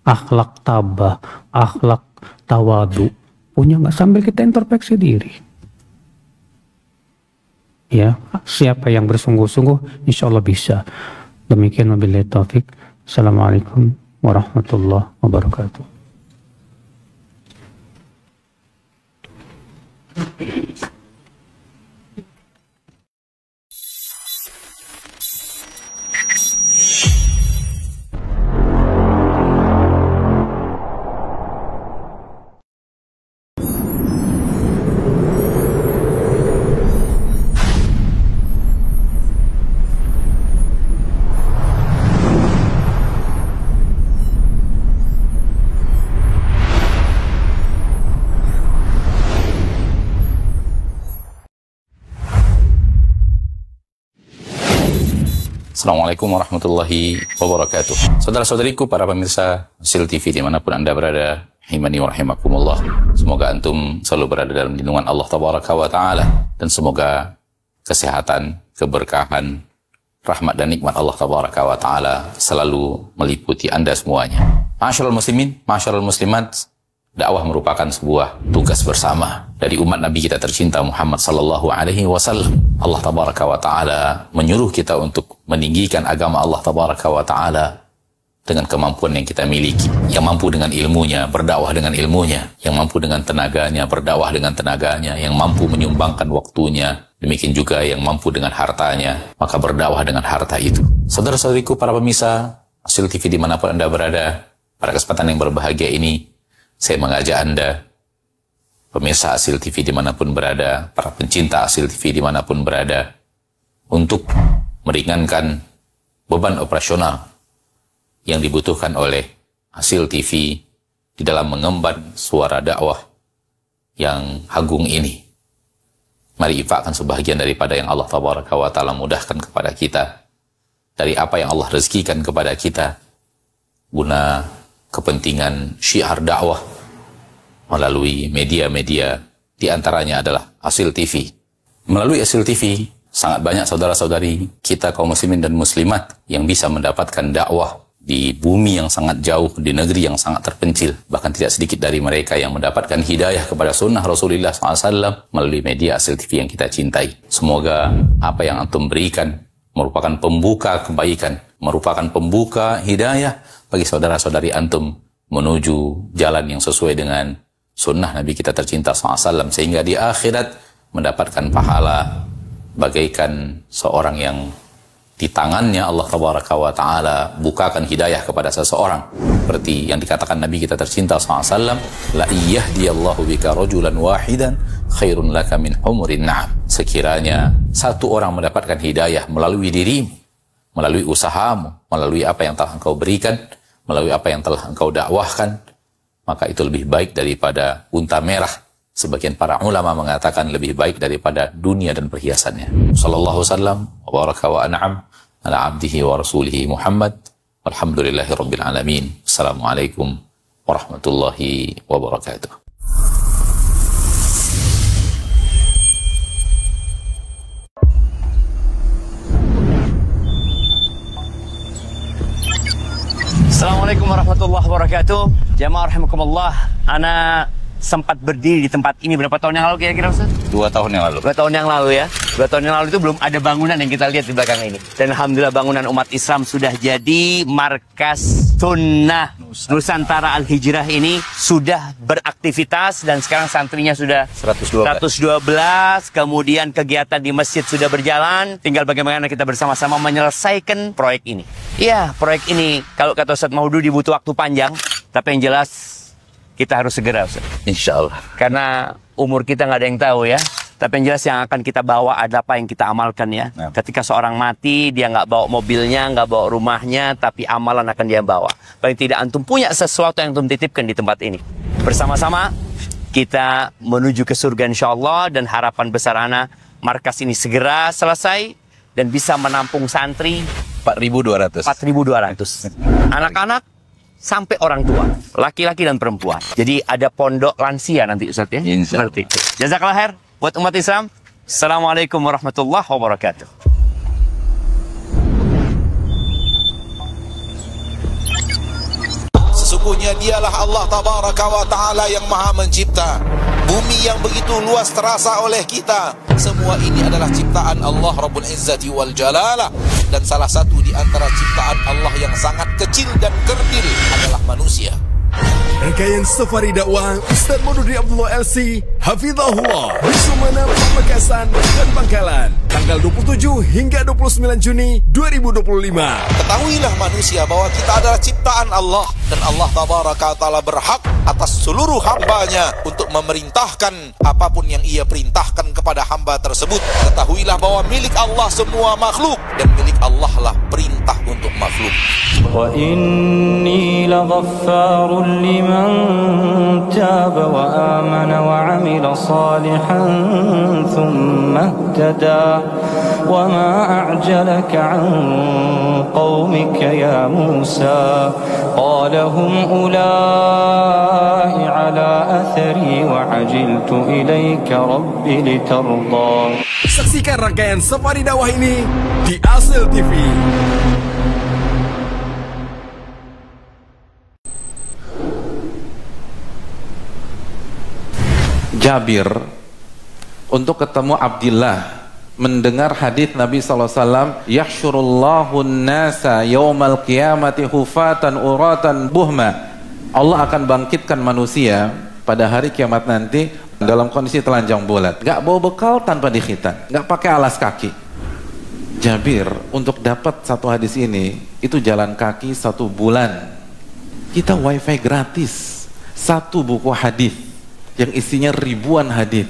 akhlak tabah, akhlak tawadu, punya nggak, sambil kita introspeksi diri. Ya, siapa yang bersungguh-sungguh, insya Allah bisa. Demikian wabillahi taufik. Assalamualaikum warahmatullahi wabarakatuh. Assalamualaikum warahmatullahi wabarakatuh. Saudara-saudariku, para pemirsa Hasil TV dimanapun Anda berada, rahimani wa rahimakumullah. Semoga antum selalu berada dalam lindungan Allah Tabaraka wa Ta'ala, dan semoga kesehatan, keberkahan, rahmat dan nikmat Allah Tabaraka wa Ta'ala selalu meliputi Anda semuanya. Ma'asyiral muslimin, ma'asyiral muslimat, dakwah merupakan sebuah tugas bersama dari umat Nabi kita tercinta Muhammad sallallahu alaihi wasallam. Allah tabaraka wa taala menyuruh kita untuk meninggikan agama Allah tabaraka wa taala dengan kemampuan yang kita miliki. Yang mampu dengan ilmunya, berdakwah dengan ilmunya. Yang mampu dengan tenaganya, berdakwah dengan tenaganya. Yang mampu menyumbangkan waktunya. Demikian juga yang mampu dengan hartanya, maka berdakwah dengan harta itu. Saudara-saudariku, para pemirsa Hasil TV dimanapun Anda berada, pada kesempatan yang berbahagia ini, saya mengajak Anda, pemirsa Hasil TV dimanapun berada, para pencinta Hasil TV dimanapun berada, untuk meringankan beban operasional yang dibutuhkan oleh Hasil TV di dalam mengemban suara dakwah yang agung ini. Mari infakkan sebahagian daripada yang Allah Tabaraka wa Ta'ala mudahkan kepada kita, dari apa yang Allah rezekikan kepada kita, guna kepentingan syiar dakwah melalui media-media, diantaranya adalah Hasil TV. Melalui Hasil TV, sangat banyak saudara-saudari kita kaum muslimin dan muslimat yang bisa mendapatkan dakwah di bumi yang sangat jauh, di negeri yang sangat terpencil. Bahkan tidak sedikit dari mereka yang mendapatkan hidayah kepada sunnah Rasulullah SAW melalui media Hasil TV yang kita cintai. Semoga apa yang antum berikan merupakan pembuka kebaikan, merupakan pembuka hidayah bagi saudara-saudari antum menuju jalan yang sesuai dengan sunnah Nabi kita tercinta SAW, sehingga di akhirat mendapatkan pahala bagaikan seorang yang di tangannya Allah Tabaraka wa Ta'ala bukakan hidayah kepada seseorang, seperti yang dikatakan Nabi kita tercinta SAW, la iyahdiyallahu bika rajulan wahidan khairun laka min humurin na'am. Sekiranya satu orang mendapatkan hidayah melalui dirimu, melalui usahamu, melalui apa yang telah engkau berikan, melalui apa yang telah engkau dakwahkan, maka itu lebih baik daripada unta merah. Sebagian para ulama mengatakan lebih baik daripada dunia dan perhiasannya. Sallallahu wasallam wa baraka wa an'am ala abdihi wa rasulihi Muhammad. Walhamdulillahi rabbil alamin. Assalamualaikum warahmatullahi wabarakatuh. Assalamualaikum warahmatullahi wabarakatuh. Jamaah rahimakumullah. Ana sempat berdiri di tempat ini berapa tahun yang lalu kira-kira, Ustaz? 2 tahun yang lalu. 2 tahun yang lalu ya. 2 tahun yang lalu itu belum ada bangunan yang kita lihat di belakang ini. Dan alhamdulillah bangunan umat Islam sudah jadi. Markas Sunnah Nusantara Al-Hijrah ini sudah beraktivitas dan sekarang santrinya sudah 112. Kemudian kegiatan di masjid sudah berjalan. Tinggal bagaimana kita bersama-sama menyelesaikan proyek ini. Iya, proyek ini kalau kata Ustaz Maududi butuh waktu panjang, tapi yang jelas kita harus segera, Ustaz. Insya Allah. Karena umur kita nggak ada yang tahu ya. Tapi yang jelas yang akan kita bawa ada apa yang kita amalkan ya. Nah. Ketika seorang mati, dia nggak bawa mobilnya, nggak bawa rumahnya, tapi amalan akan dia bawa. Paling tidak antum punya sesuatu yang antum titipkan di tempat ini. Bersama-sama kita menuju ke surga insya Allah, dan harapan besar ana markas ini segera selesai dan bisa menampung santri 4.200. 4.200. Anak-anak sampai orang tua, laki-laki dan perempuan. Jadi ada pondok lansia nanti, Ustaz ya. Seperti itu. Jazakallah khair buat umat Islam. Assalamualaikum warahmatullahi wabarakatuh. Sesungguhnya Sesungguhnya dialah Allah Tabaraka wa Ta'ala yang maha mencipta. Bumi yang begitu luas terasa oleh kita, semua ini adalah ciptaan Allah Rabbul Izzati wal Jalalah. Dan salah satu di antara ciptaan Allah yang sangat kecil dan kerdil adalah manusia. Rangkaian Safari Dakwah Ustaz Maududi Abdullah LC Hafizahullah di Sumeneb, Pamekasan, dan Bangkalan tanggal 27 hingga 29 Juni 2025. Ketahuilah manusia bahwa kita adalah ciptaan Allah, dan Allah Tabaraka wa Ta'ala berhak atas seluruh hambanya untuk memerintahkan apapun yang ia perintahkan kepada hamba tersebut. Ketahuilah bahwa milik Allah semua makhluk, dan milik Allah lah perintah untuk makhluk. Wa inni laghaffarun liman taba wa amana wa amila salihan thumma ihtada wa ma a'jalaka an qaumika ya Musa qala hum ulai ala athari wa ajiltu ilaika rabbi litarda. Saksikan rangkaian Safari Dakwah ini di Asil TV. Jabir untuk ketemu Abdillah mendengar hadis Nabi SAW, yahsyurullahu an-nasa yaumal qiyamati hufatan uratan buhma. Allah akan bangkitkan manusia pada hari kiamat nanti dalam kondisi telanjang bulat, gak bawa bekal, tanpa dikhitan, gak pakai alas kaki. Jabir untuk dapat satu hadis ini itu jalan kaki 1 bulan. Kita wifi gratis, 1 buku hadis yang isinya ribuan hadis,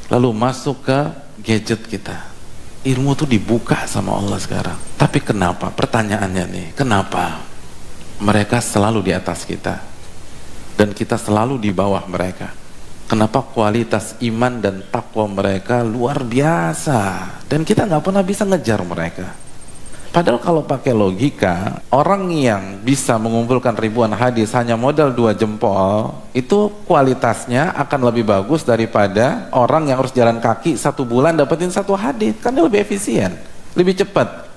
lalu masuk ke gadget kita. Ilmu tuh dibuka sama Allah sekarang. Tapi kenapa? Pertanyaannya nih, kenapa mereka selalu di atas kita dan kita selalu di bawah mereka? Kenapa kualitas iman dan takwa mereka luar biasa dan kita nggak pernah bisa ngejar mereka? Padahal kalau pakai logika, orang yang bisa mengumpulkan ribuan hadis hanya modal 2 jempol, itu kualitasnya akan lebih bagus daripada orang yang harus jalan kaki 1 bulan dapetin 1 hadis. Kan dia lebih efisien, lebih cepat.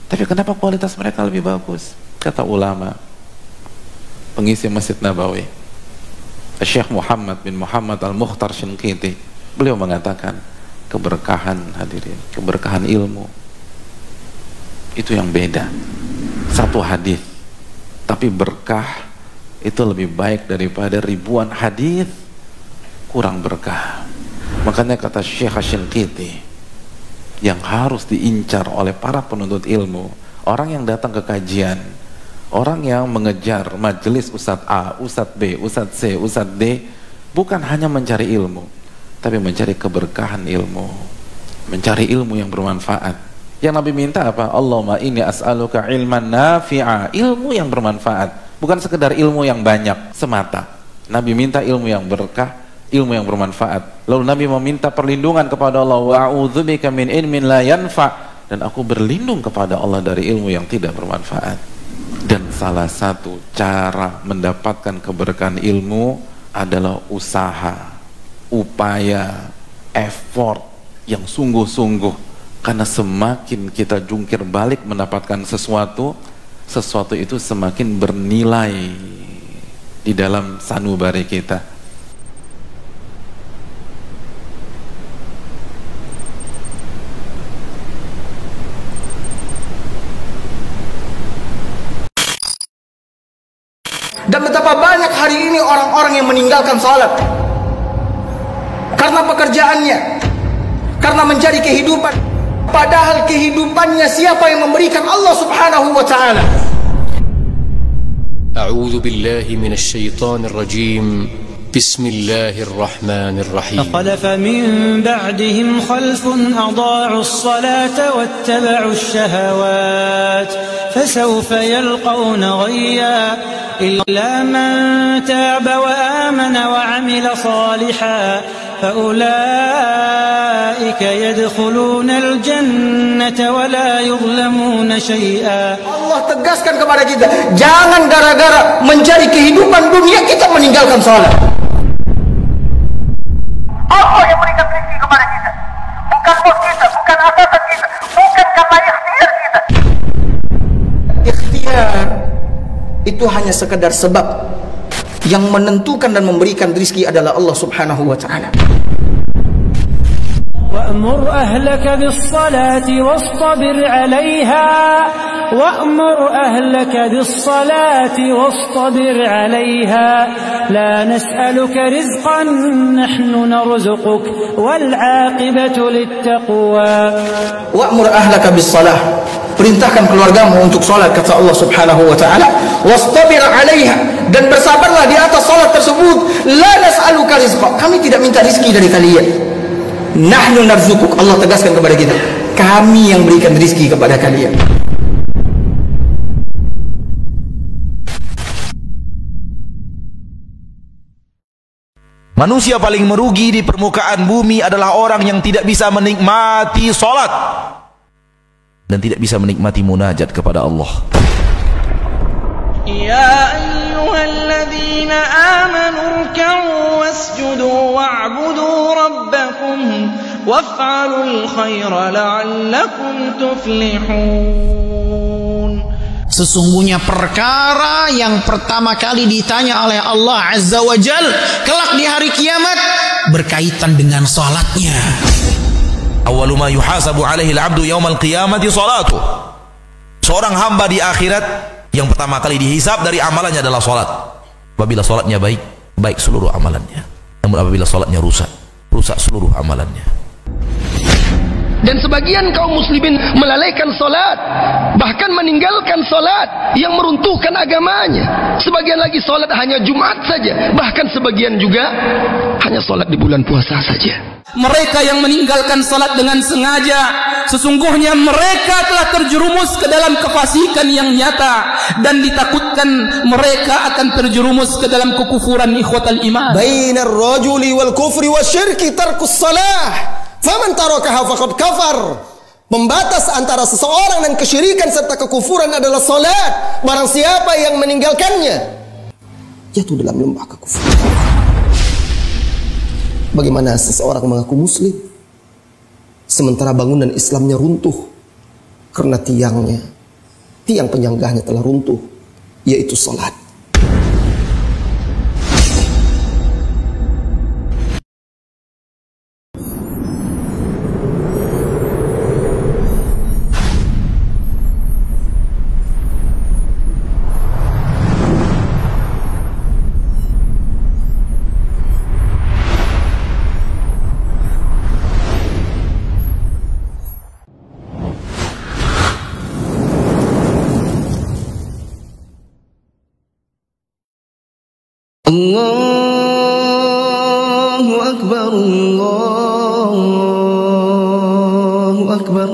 Tapi kenapa kualitas mereka lebih bagus? Kata ulama, pengisi Masjid Nabawi, Syekh Muhammad bin Muhammad Al-Mukhtar Shinqiti, beliau mengatakan, keberkahan hadirin, keberkahan ilmu itu yang beda. 1 hadis tapi berkah itu lebih baik daripada ribuan hadis kurang berkah. Makanya kata Syekh Shinqiti, yang harus diincar oleh para penuntut ilmu, orang yang datang ke kajian, orang yang mengejar majelis Ustadz A, Ustadz B, Ustadz C, Ustadz D, bukan hanya mencari ilmu, tapi mencari keberkahan ilmu, mencari ilmu yang bermanfaat. Yang Nabi minta apa? Allahumma inni as'aluka ilman nafi'a, ilmu yang bermanfaat, bukan sekedar ilmu yang banyak semata. Nabi minta ilmu yang berkah, ilmu yang bermanfaat. Lalu Nabi meminta perlindungan kepada Allah, wa'udzubika min ilmin la yanfa', dan aku berlindung kepada Allah dari ilmu yang tidak bermanfaat. Dan salah satu cara mendapatkan keberkahan ilmu adalah usaha, upaya, effort yang sungguh-sungguh. Karena semakin kita jungkir balik mendapatkan sesuatu, sesuatu itu semakin bernilai di dalam sanubari kita. Dan betapa banyak hari ini orang-orang yang meninggalkan salat karena pekerjaannya, karena mencari kehidupan. Padahal kehidupannya siapa yang memberikan? Allah Subhanahu wa ta'ala. A'udzu billahi minasy syaithanir rajim. Bismillahirrahmanirrahim. Khalafa min ba'dihim khalfun adha'u as-salata wattaba'u ash-shahawat fasawfa yalqawna ghayya illa man taba wa amana wa 'amila salihan فأولئك يدخلون الجنة ولا يظلمون شيئا. Allah tegaskan kepada kita, jangan gara-gara mencari kehidupan dunia kita meninggalkan salat. Allah yang berikan rezeki kepada kita, bukan bos kita, bukan atasan kita, bukan karena ikhtiar kita. Ikhtiar itu hanya sekedar sebab. Yang menentukan dan memberikan rizki adalah Allah Subhanahu wa ta'ala. وأمر أهلك بالصلاة واصطبر عليها وأمر أهلك بالصلاة واصطبر عليها لا نسألك رزقا نحن نرزقك والعاقبة للتقوى. وأمر أهلك بالصلاة, perintahkan keluargamu untuk salat, kata Allah Subhanahu wa ta'ala, wastabir 'alaiha, dan bersabarlah di atas salat tersebut. La nas'aluka rizqa, kami tidak minta rizki dari kalian. Nahnu narzukuk, Allah tegaskan kepada kita, kami yang berikan rizki kepada kalian. Manusia paling merugi di permukaan bumi adalah orang yang tidak bisa menikmati salat dan tidak bisa menikmati munajat kepada Allah. Ya ayyuhalladzina amanu ruk'u wasjudu wa'budu rabbakum waf'alul khaira la'allakum tuflihun. Sesungguhnya perkara yang pertama kali ditanya oleh Allah Azza wa Jal kelak di hari kiamat berkaitan dengan salatnya. Awwalu ma yuhasabu alaihi al-'abdu yaumal qiyamati salatuh. Seorang hamba di akhirat yang pertama kali dihisab dari amalannya adalah salat. Apabila salatnya baik, baik seluruh amalannya. Namun apabila salatnya rusak, rusak seluruh amalannya. Dan sebagian kaum muslimin melalaikan salat, bahkan meninggalkan salat yang meruntuhkan agamanya. Sebagian lagi salat hanya Jumat saja, bahkan sebagian juga hanya salat di bulan puasa saja. Mereka yang meninggalkan salat dengan sengaja, sesungguhnya mereka telah terjerumus ke dalam kefasikan yang nyata, dan ditakutkan mereka akan terjerumus ke dalam kekufuran ikhwatal iman. Bainar rajuli wal kufri wasyirki tarkus salah, faman tarakaha faqad kafar. Pembatas antara seseorang dan kesyirikan serta kekufuran adalah salat. Barang siapa yang meninggalkannya jatuh dalam lembah kekufuran. Bagaimana seseorang mengaku muslim sementara bangunan Islamnya runtuh karena tiang penyanggahnya telah runtuh, yaitu salat. Allahu Akbar, Allahu Akbar,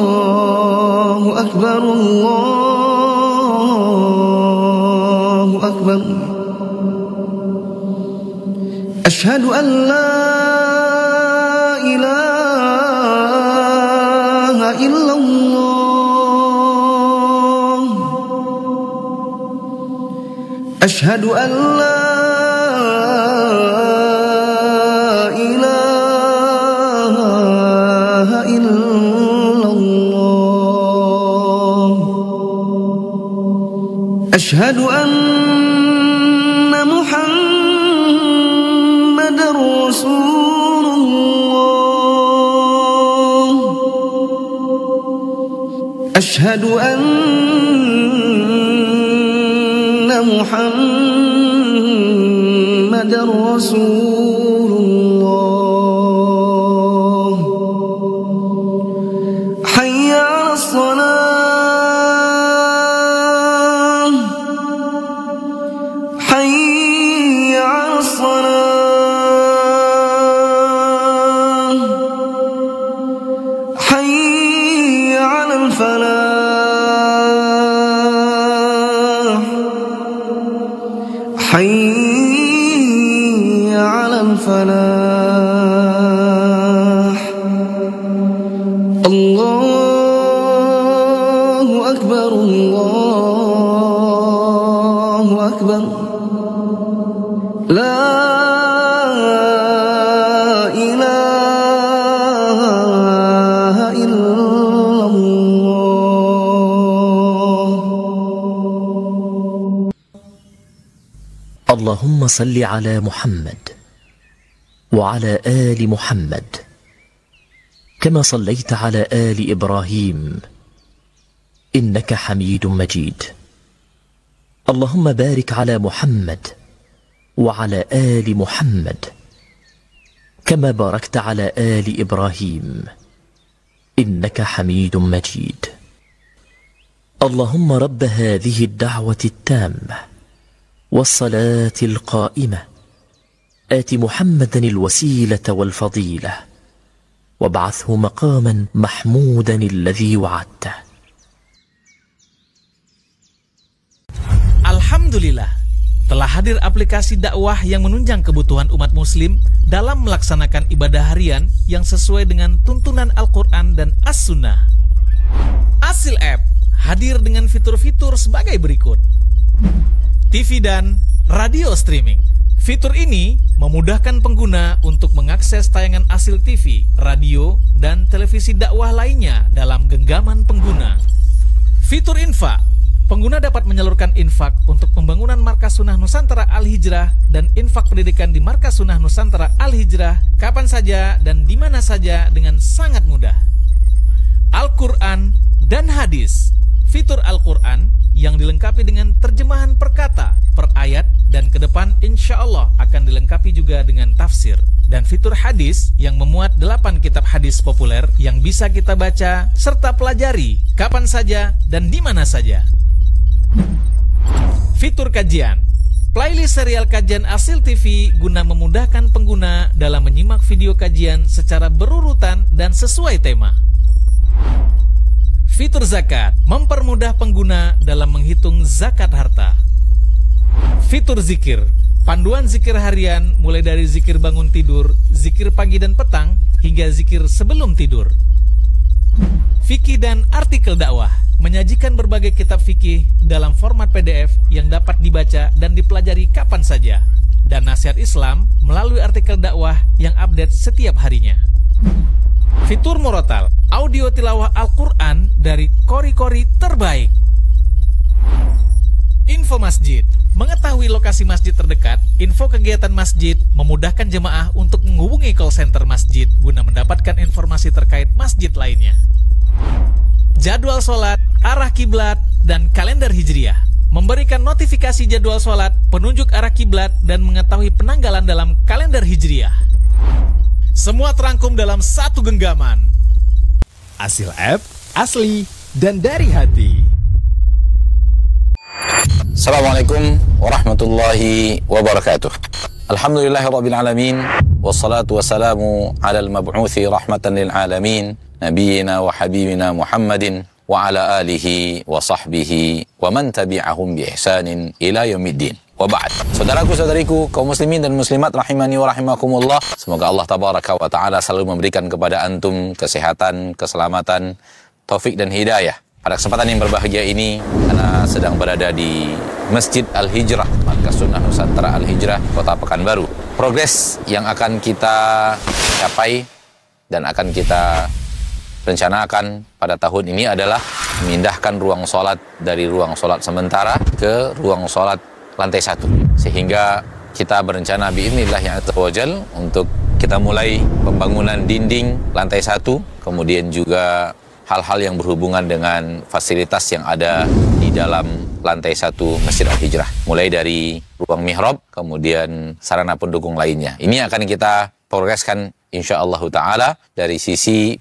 Allahu Akbar, Allahu Akbar. Asyhadu an la ilaha illallah. Asyhadu an la ilaha illallah. Asyhadu anna Muhammadar Rasulullah. Asyhadu Muhammadar Rasulullah. Hayya 'alas salah, hayya 'alas salah, hayya 'alal falah. حي على الفلاح. الله أكبر، الله أكبر. لا إله إلا الله. اللهم صل على محمد وعلى آل محمد كما صليت على آل إبراهيم إنك حميد مجيد. اللهم بارك على محمد وعلى آل محمد كما باركت على آل إبراهيم إنك حميد مجيد. اللهم رب هذه الدعوة التامة والصلاة القائمة آت محمدا الوسيلة والفضيلة وابعثه مقاما محمودا الذي وعدته. Alhamdulillah, telah hadir aplikasi dakwah yang menunjang kebutuhan umat muslim dalam melaksanakan ibadah harian yang sesuai dengan tuntunan Al-Quran dan As-Sunnah. Asil App hadir dengan fitur-fitur sebagai berikut: TV dan radio streaming. Fitur ini memudahkan pengguna untuk mengakses tayangan Asil TV, radio, dan televisi dakwah lainnya dalam genggaman pengguna. Fitur infak. Pengguna dapat menyalurkan infak untuk pembangunan Markas Sunnah Nusantara Al-Hijrah dan infak pendidikan di Markas Sunnah Nusantara Al-Hijrah kapan saja dan di mana saja dengan sangat mudah. Al-Quran dan Hadis. Fitur Al-Quran yang dilengkapi dengan terjemahan per kata, per ayat, dan ke depan insya Allah akan dilengkapi juga dengan tafsir. Dan fitur hadis yang memuat 8 kitab hadis populer yang bisa kita baca serta pelajari kapan saja dan di mana saja. Fitur kajian. Playlist serial kajian Asil TV guna memudahkan pengguna dalam menyimak video kajian secara berurutan dan sesuai tema. Fitur zakat. Mempermudah pengguna dalam menghitung zakat harta. Fitur zikir. Panduan zikir harian mulai dari zikir bangun tidur, zikir pagi dan petang, hingga zikir sebelum tidur. Fikih dan artikel dakwah. Menyajikan berbagai kitab fikih dalam format PDF yang dapat dibaca dan dipelajari kapan saja. Dan nasihat Islam melalui artikel dakwah yang update setiap harinya. Fitur Murotal. Audio tilawah Al-Quran dari kori-kori terbaik. Info masjid. Mengetahui lokasi masjid terdekat, info kegiatan masjid, memudahkan jemaah untuk menghubungi call center masjid guna mendapatkan informasi terkait masjid lainnya. Jadwal sholat, arah kiblat, dan kalender hijriah. Memberikan notifikasi jadwal sholat, penunjuk arah kiblat, dan mengetahui penanggalan dalam kalender hijriah. Semua terangkum dalam satu genggaman. Asil App, asli dan dari hati. Assalamualaikum warahmatullahi wabarakatuh. Alhamdulillahirrabbilalamin. Wassalatu wassalamu ala al-mab'uthi rahmatan lil'alamin, Nabiyyina wa habibina Muhammadin wa ala alihi wa sahbihi wa man tabi'ahum bi ihsanin ila yaumiddin. Wa ba'd. Saudaraku-saudariku, kaum muslimin dan muslimat rahimani wa rahimakumullah. Semoga Allah tabaraka wa ta'ala selalu memberikan kepada antum kesehatan, keselamatan, taufik dan hidayah. Pada kesempatan yang berbahagia ini, Ana sedang berada di Masjid Al-Hijrah, Markas Sunnah Nusantara Al-Hijrah, Kota Pekanbaru. Progres yang akan kita capai dan akan kita rencanakan pada tahun ini adalah memindahkan ruang sholat dari ruang sholat sementara ke ruang sholat lantai 1. Sehingga kita berencana bi'idznillah azza wajal untuk kita mulai pembangunan dinding lantai 1, kemudian juga hal-hal yang berhubungan dengan fasilitas yang ada di dalam lantai 1 Masjid Al-Hijrah. Mulai dari ruang mihrab, kemudian sarana pendukung lainnya. Ini akan kita progreskan insyaallah ta'ala dari sisi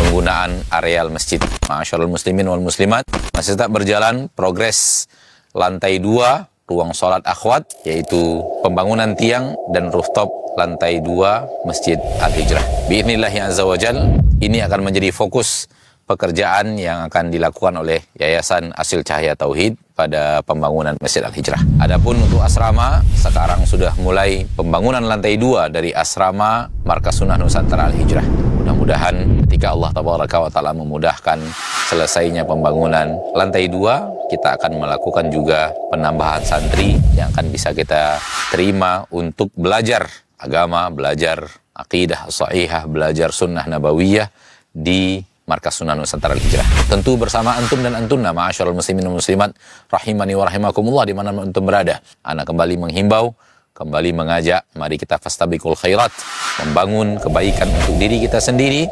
penggunaan areal masjid. Ma'asyarul muslimin wal muslimat, masih tetap berjalan progres lantai 2 ruang sholat akhwat, yaitu pembangunan tiang dan rooftop lantai 2 Masjid Al-Hijrah. Bi'idznillah azza wajal, ini akan menjadi fokus pekerjaan yang akan dilakukan oleh Yayasan Asil Cahaya Tauhid pada pembangunan Masjid Al-Hijrah. Adapun untuk asrama, sekarang sudah mulai pembangunan lantai 2 dari asrama Markas Sunnah Nusantara Al-Hijrah. Mudah-mudahan ketika Allah tabaraka wa ta'ala memudahkan selesainya pembangunan lantai 2, kita akan melakukan juga penambahan santri yang akan bisa kita terima untuk belajar agama, belajar akidah sahihah, belajar sunnah nabawiyah di Markas Sunnah Nusantara Al-Hijrah. Tentu bersama antum dan antuna, ma'asyarul muslimin dan muslimat, rahimani wa rahimakumullah, di mana antum berada. Ana kembali menghimbau, kembali mengajak, mari kita fastabiqul khairat, membangun kebaikan untuk diri kita sendiri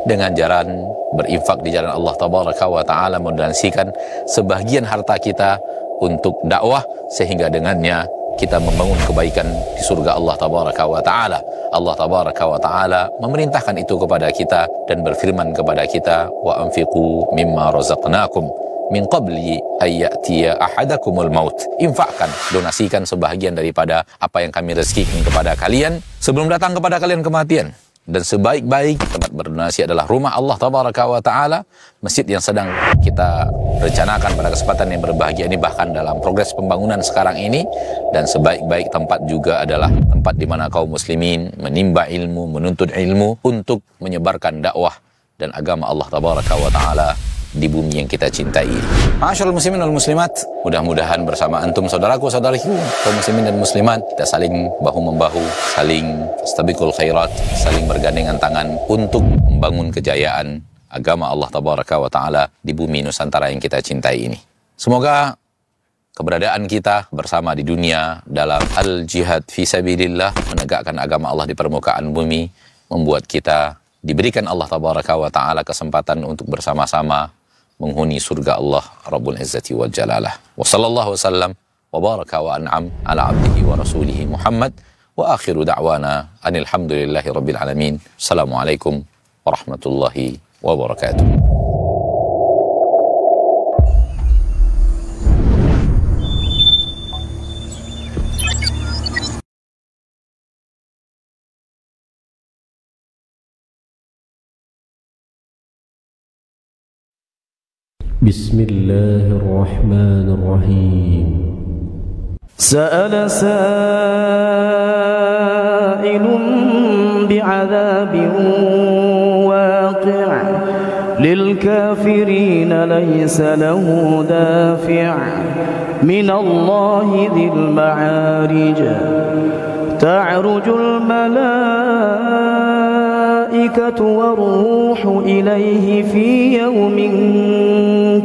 dengan jalan berinfak di jalan Allah Tabaraka wa Ta'ala, mendonasikan sebagian harta kita untuk dakwah, sehingga dengannya kita membangun kebaikan di surga Allah Tabaraka wa Ta'ala. Allah Tabaraka wa Ta'ala memerintahkan itu kepada kita dan berfirman kepada kita, wa anfiqu mimma razaqnakum min qabli ayyatiya ahadakumul maut. Infakkan, donasikan sebahagian daripada apa yang kami rezekikan kepada kalian sebelum datang kepada kalian kematian. Dan sebaik-baik tempat berdonasi adalah rumah Allah Tabaraka wa Ta'ala, masjid yang sedang kita rencanakan pada kesempatan yang berbahagia ini, bahkan dalam progres pembangunan sekarang ini. Dan sebaik-baik tempat juga adalah tempat di mana kaum muslimin menimba ilmu, menuntut ilmu untuk menyebarkan dakwah dan agama Allah Tabaraka wa Ta'ala di bumi yang kita cintai. Ma'asyarul muslimin wal muslimat, mudah-mudahan bersama antum saudaraku saudariku kaum muslimin dan muslimat, kita saling bahu-membahu, saling fastabiqul khairat, saling bergandengan tangan untuk membangun kejayaan agama Allah Tabaraka wa Ta'ala di bumi Nusantara yang kita cintai ini. Semoga keberadaan kita bersama di dunia dalam al-jihad fi sabilillah, menegakkan agama Allah di permukaan bumi, membuat kita diberikan Allah Tabaraka wa Ta'ala kesempatan untuk bersama-sama menghuni surga Allah Rabbul Izzati wal Jalalah. Wa sallallahu wasallam wa baraka wa an'am ala abdihi wa rasulihi Muhammad, wa akhiru da'wana anil hamdulillahi rabbil alamin. Assalamualaikum warahmatullahi wabarakatuh. بسم الله الرحمن الرحيم سأل سائل بعذاب واقع للكافرين ليس له دافع من الله ذي المعارج تعرج الملائكة والروح إليه في يوم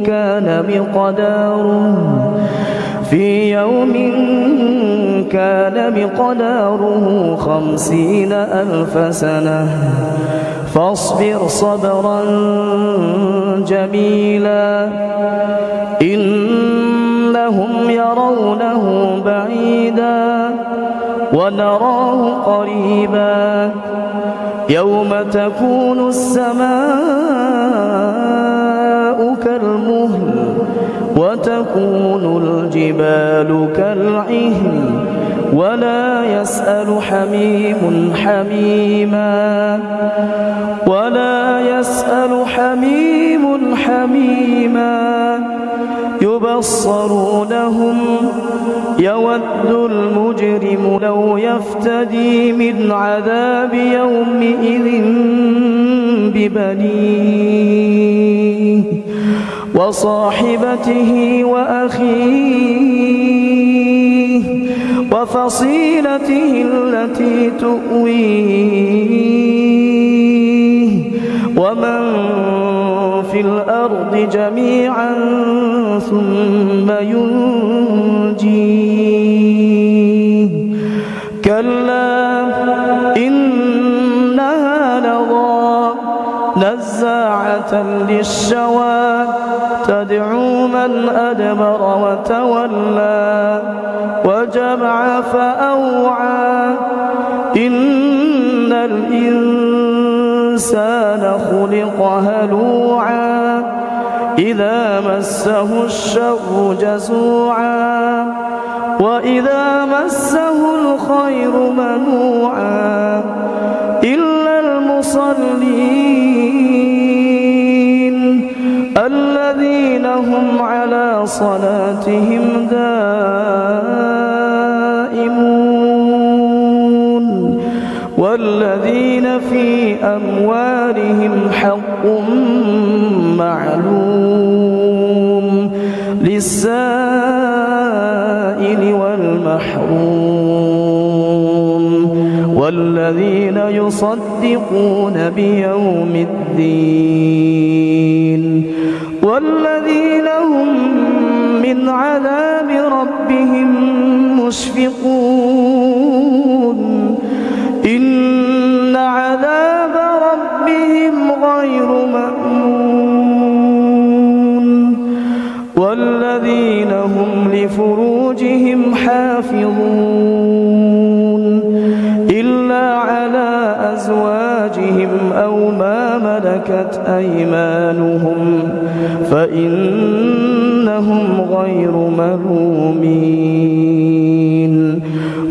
كان مقداره 50,000 سنة فاصبر صبرا جميلا إنهم يرونه بعيدا ونراه قريبا يوم تكون السماء كالمهل وتكون الجبال كالعهن ولا يسأل حميم حميما يبصرونهم يود المجرم لو يفتدي من عذاب يومئذ ببنيه وصاحبته وأخيه وفصيلته التي تؤويه ومن في الأرض جميعا ثم ينجيه كلا إنها لظى نزاعة للشوى تدعو من أدبر وتولى وجمع فأوعى إن الإنسان خلق هلوعا إذا مسه الشر جزوعا وإذا مسه الخير منوعا إلا المصلين الذين هم على صلاتهم دائمون والذين في أموالهم حق معلوم للسائل والمحروم والذين يصدقون بيوم الدين والذين هم من عذاب ربهم مشفقون إن عذاب ربهم غير مأمون والذين هم لفروجهم حافظون إلا على أزواجهم أو ما ملكت أيمانهم فإنهم غير ملومين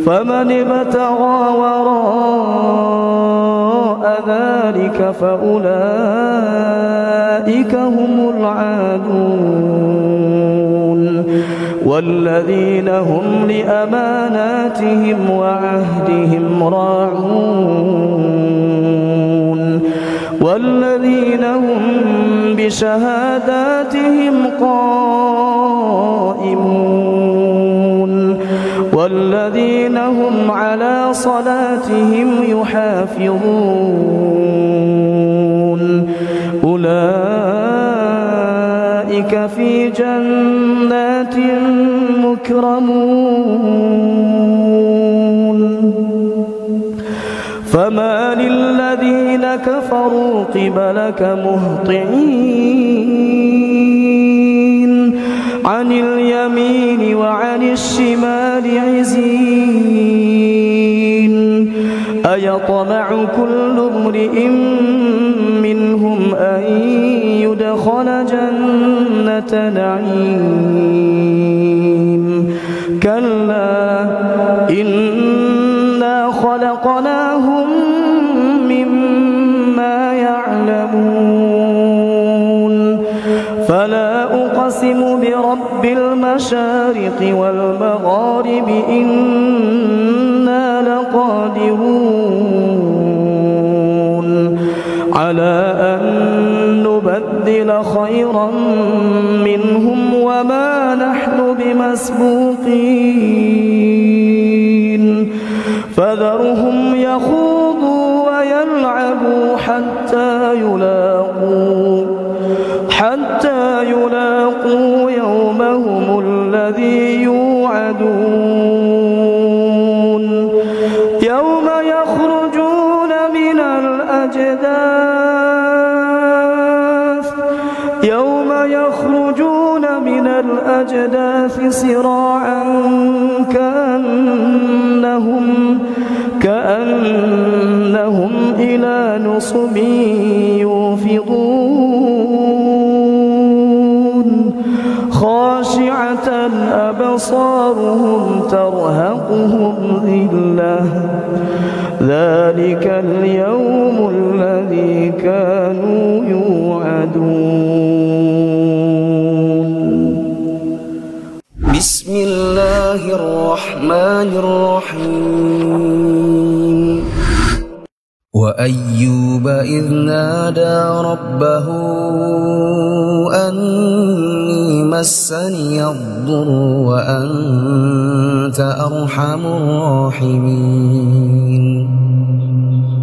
فمن ابتغى وراء ذلك فأولئك هم العادون والذين هم لأماناتهم وعهدهم راعون والذين هم بشهاداتهم قائمون والذين هم على صلاتهم يحافظون أولئك في جنات مكرمون فما للذين كفروا قبلك مهطعين عن اليمين وعن الشمال عزين أيطمع كل امرئ منهم أن يدخل جنة نعيم كلا إنا خلقناهم مما يعلمون فلا أقسم برب المشارق والمغارب إنا لقادرون على أن نبدل خيرا منهم وما نحن بمسبوقين فذرهم يخوضوا ويلعبوا حتى يلاقوا يومهم الذي يوعدون يوم يخرجون من الأجداث سراعا كأنهم إلى نصب يوفضون خاشعة أبصارهم ترهقهم ذلة ذلك اليوم الذي كانوا يوعدون بسم الله الرحمن الرحيم وأيوب إذ نادى ربه أني مسني الضر وأنت أرحم الراحمين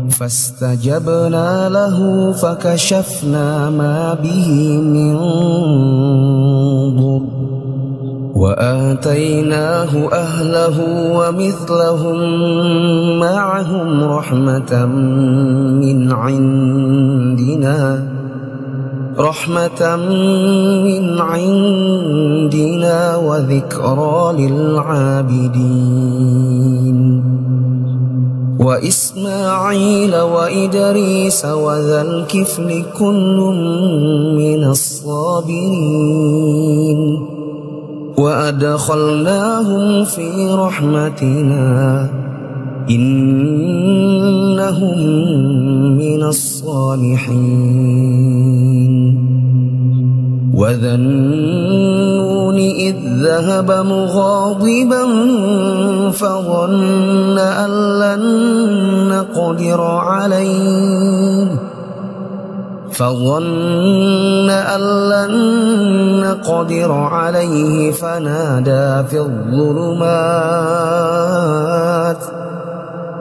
فاستجبنا له فكشفنا ما به من ضر وآتيناه أهله ومثلهم معهم رحمة من عندنا وذكرى للعابدين وإسماعيل وإدريس وذا الكفل كل من الصابرين وأدخلناهم في رحمتنا إنهم من الصالحين وذا النون إذ ذهب مغاضبا فظن أن لن نقدر عليه فنادى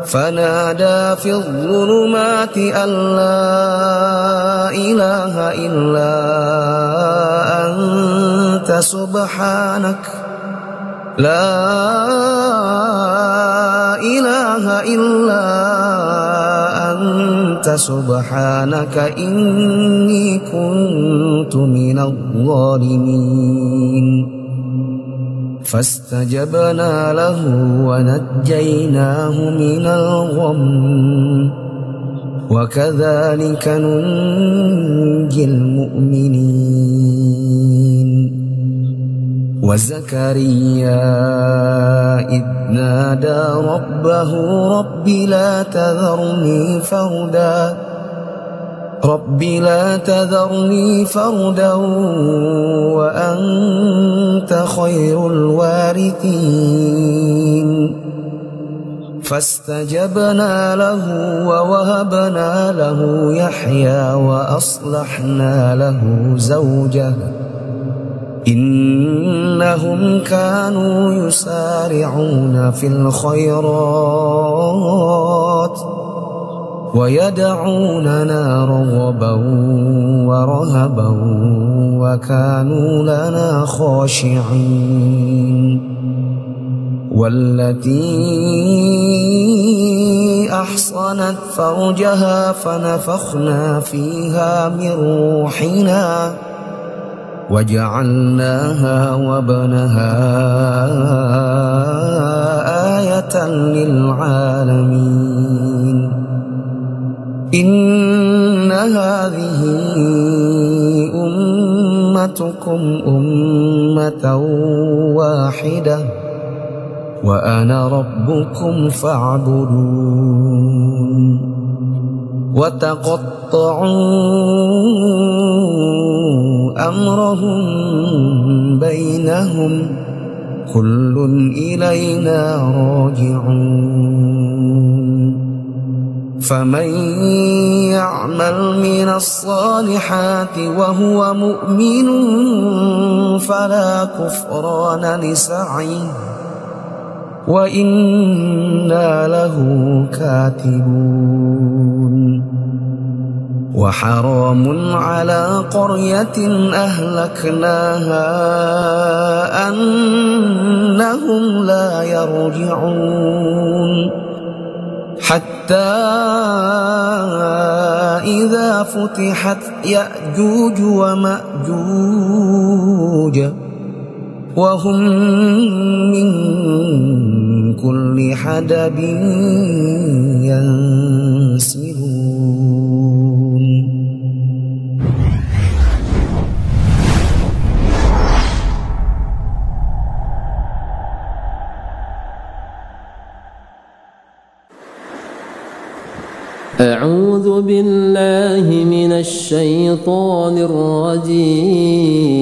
فنادى في الظلمات أن لا إله إلا أنت سبحانك لا إله إلا أنت سبحانك إني كنت من الظالمين فاستجبنا له ونجيناه من الغم وكذلك ننجي المؤمنين وزكريا إذ نادى ربه رب لا تذرني فردا وأنت خير الوارثين فاستجبنا له ووهبنا له يحيى وأصلحنا له زوجه إنهم كانوا يسارعون في الخيرات ويدعوننا رغبا ورهبا وكانوا لنا خاشعين والتي أحصنت فرجها فنفخنا فيها من روحنا وجعلناها وابنها آية للعالمين إن هذه أمتكم أمة واحدة وأنا ربكم فاعبدون وتقطعوا أمرهم بينهم كل إلينا راجعون فمن يعمل من الصالحات وهو مؤمن فلا كفران لسعيه وإنا له كاتبون وحرام على قرية أهلكناها أنهم لا يرجعون حتى إذا فتحت يأجوج ومأجوج وهم من كل حدب ينسلون أعوذ بالله من الشيطان الرجيم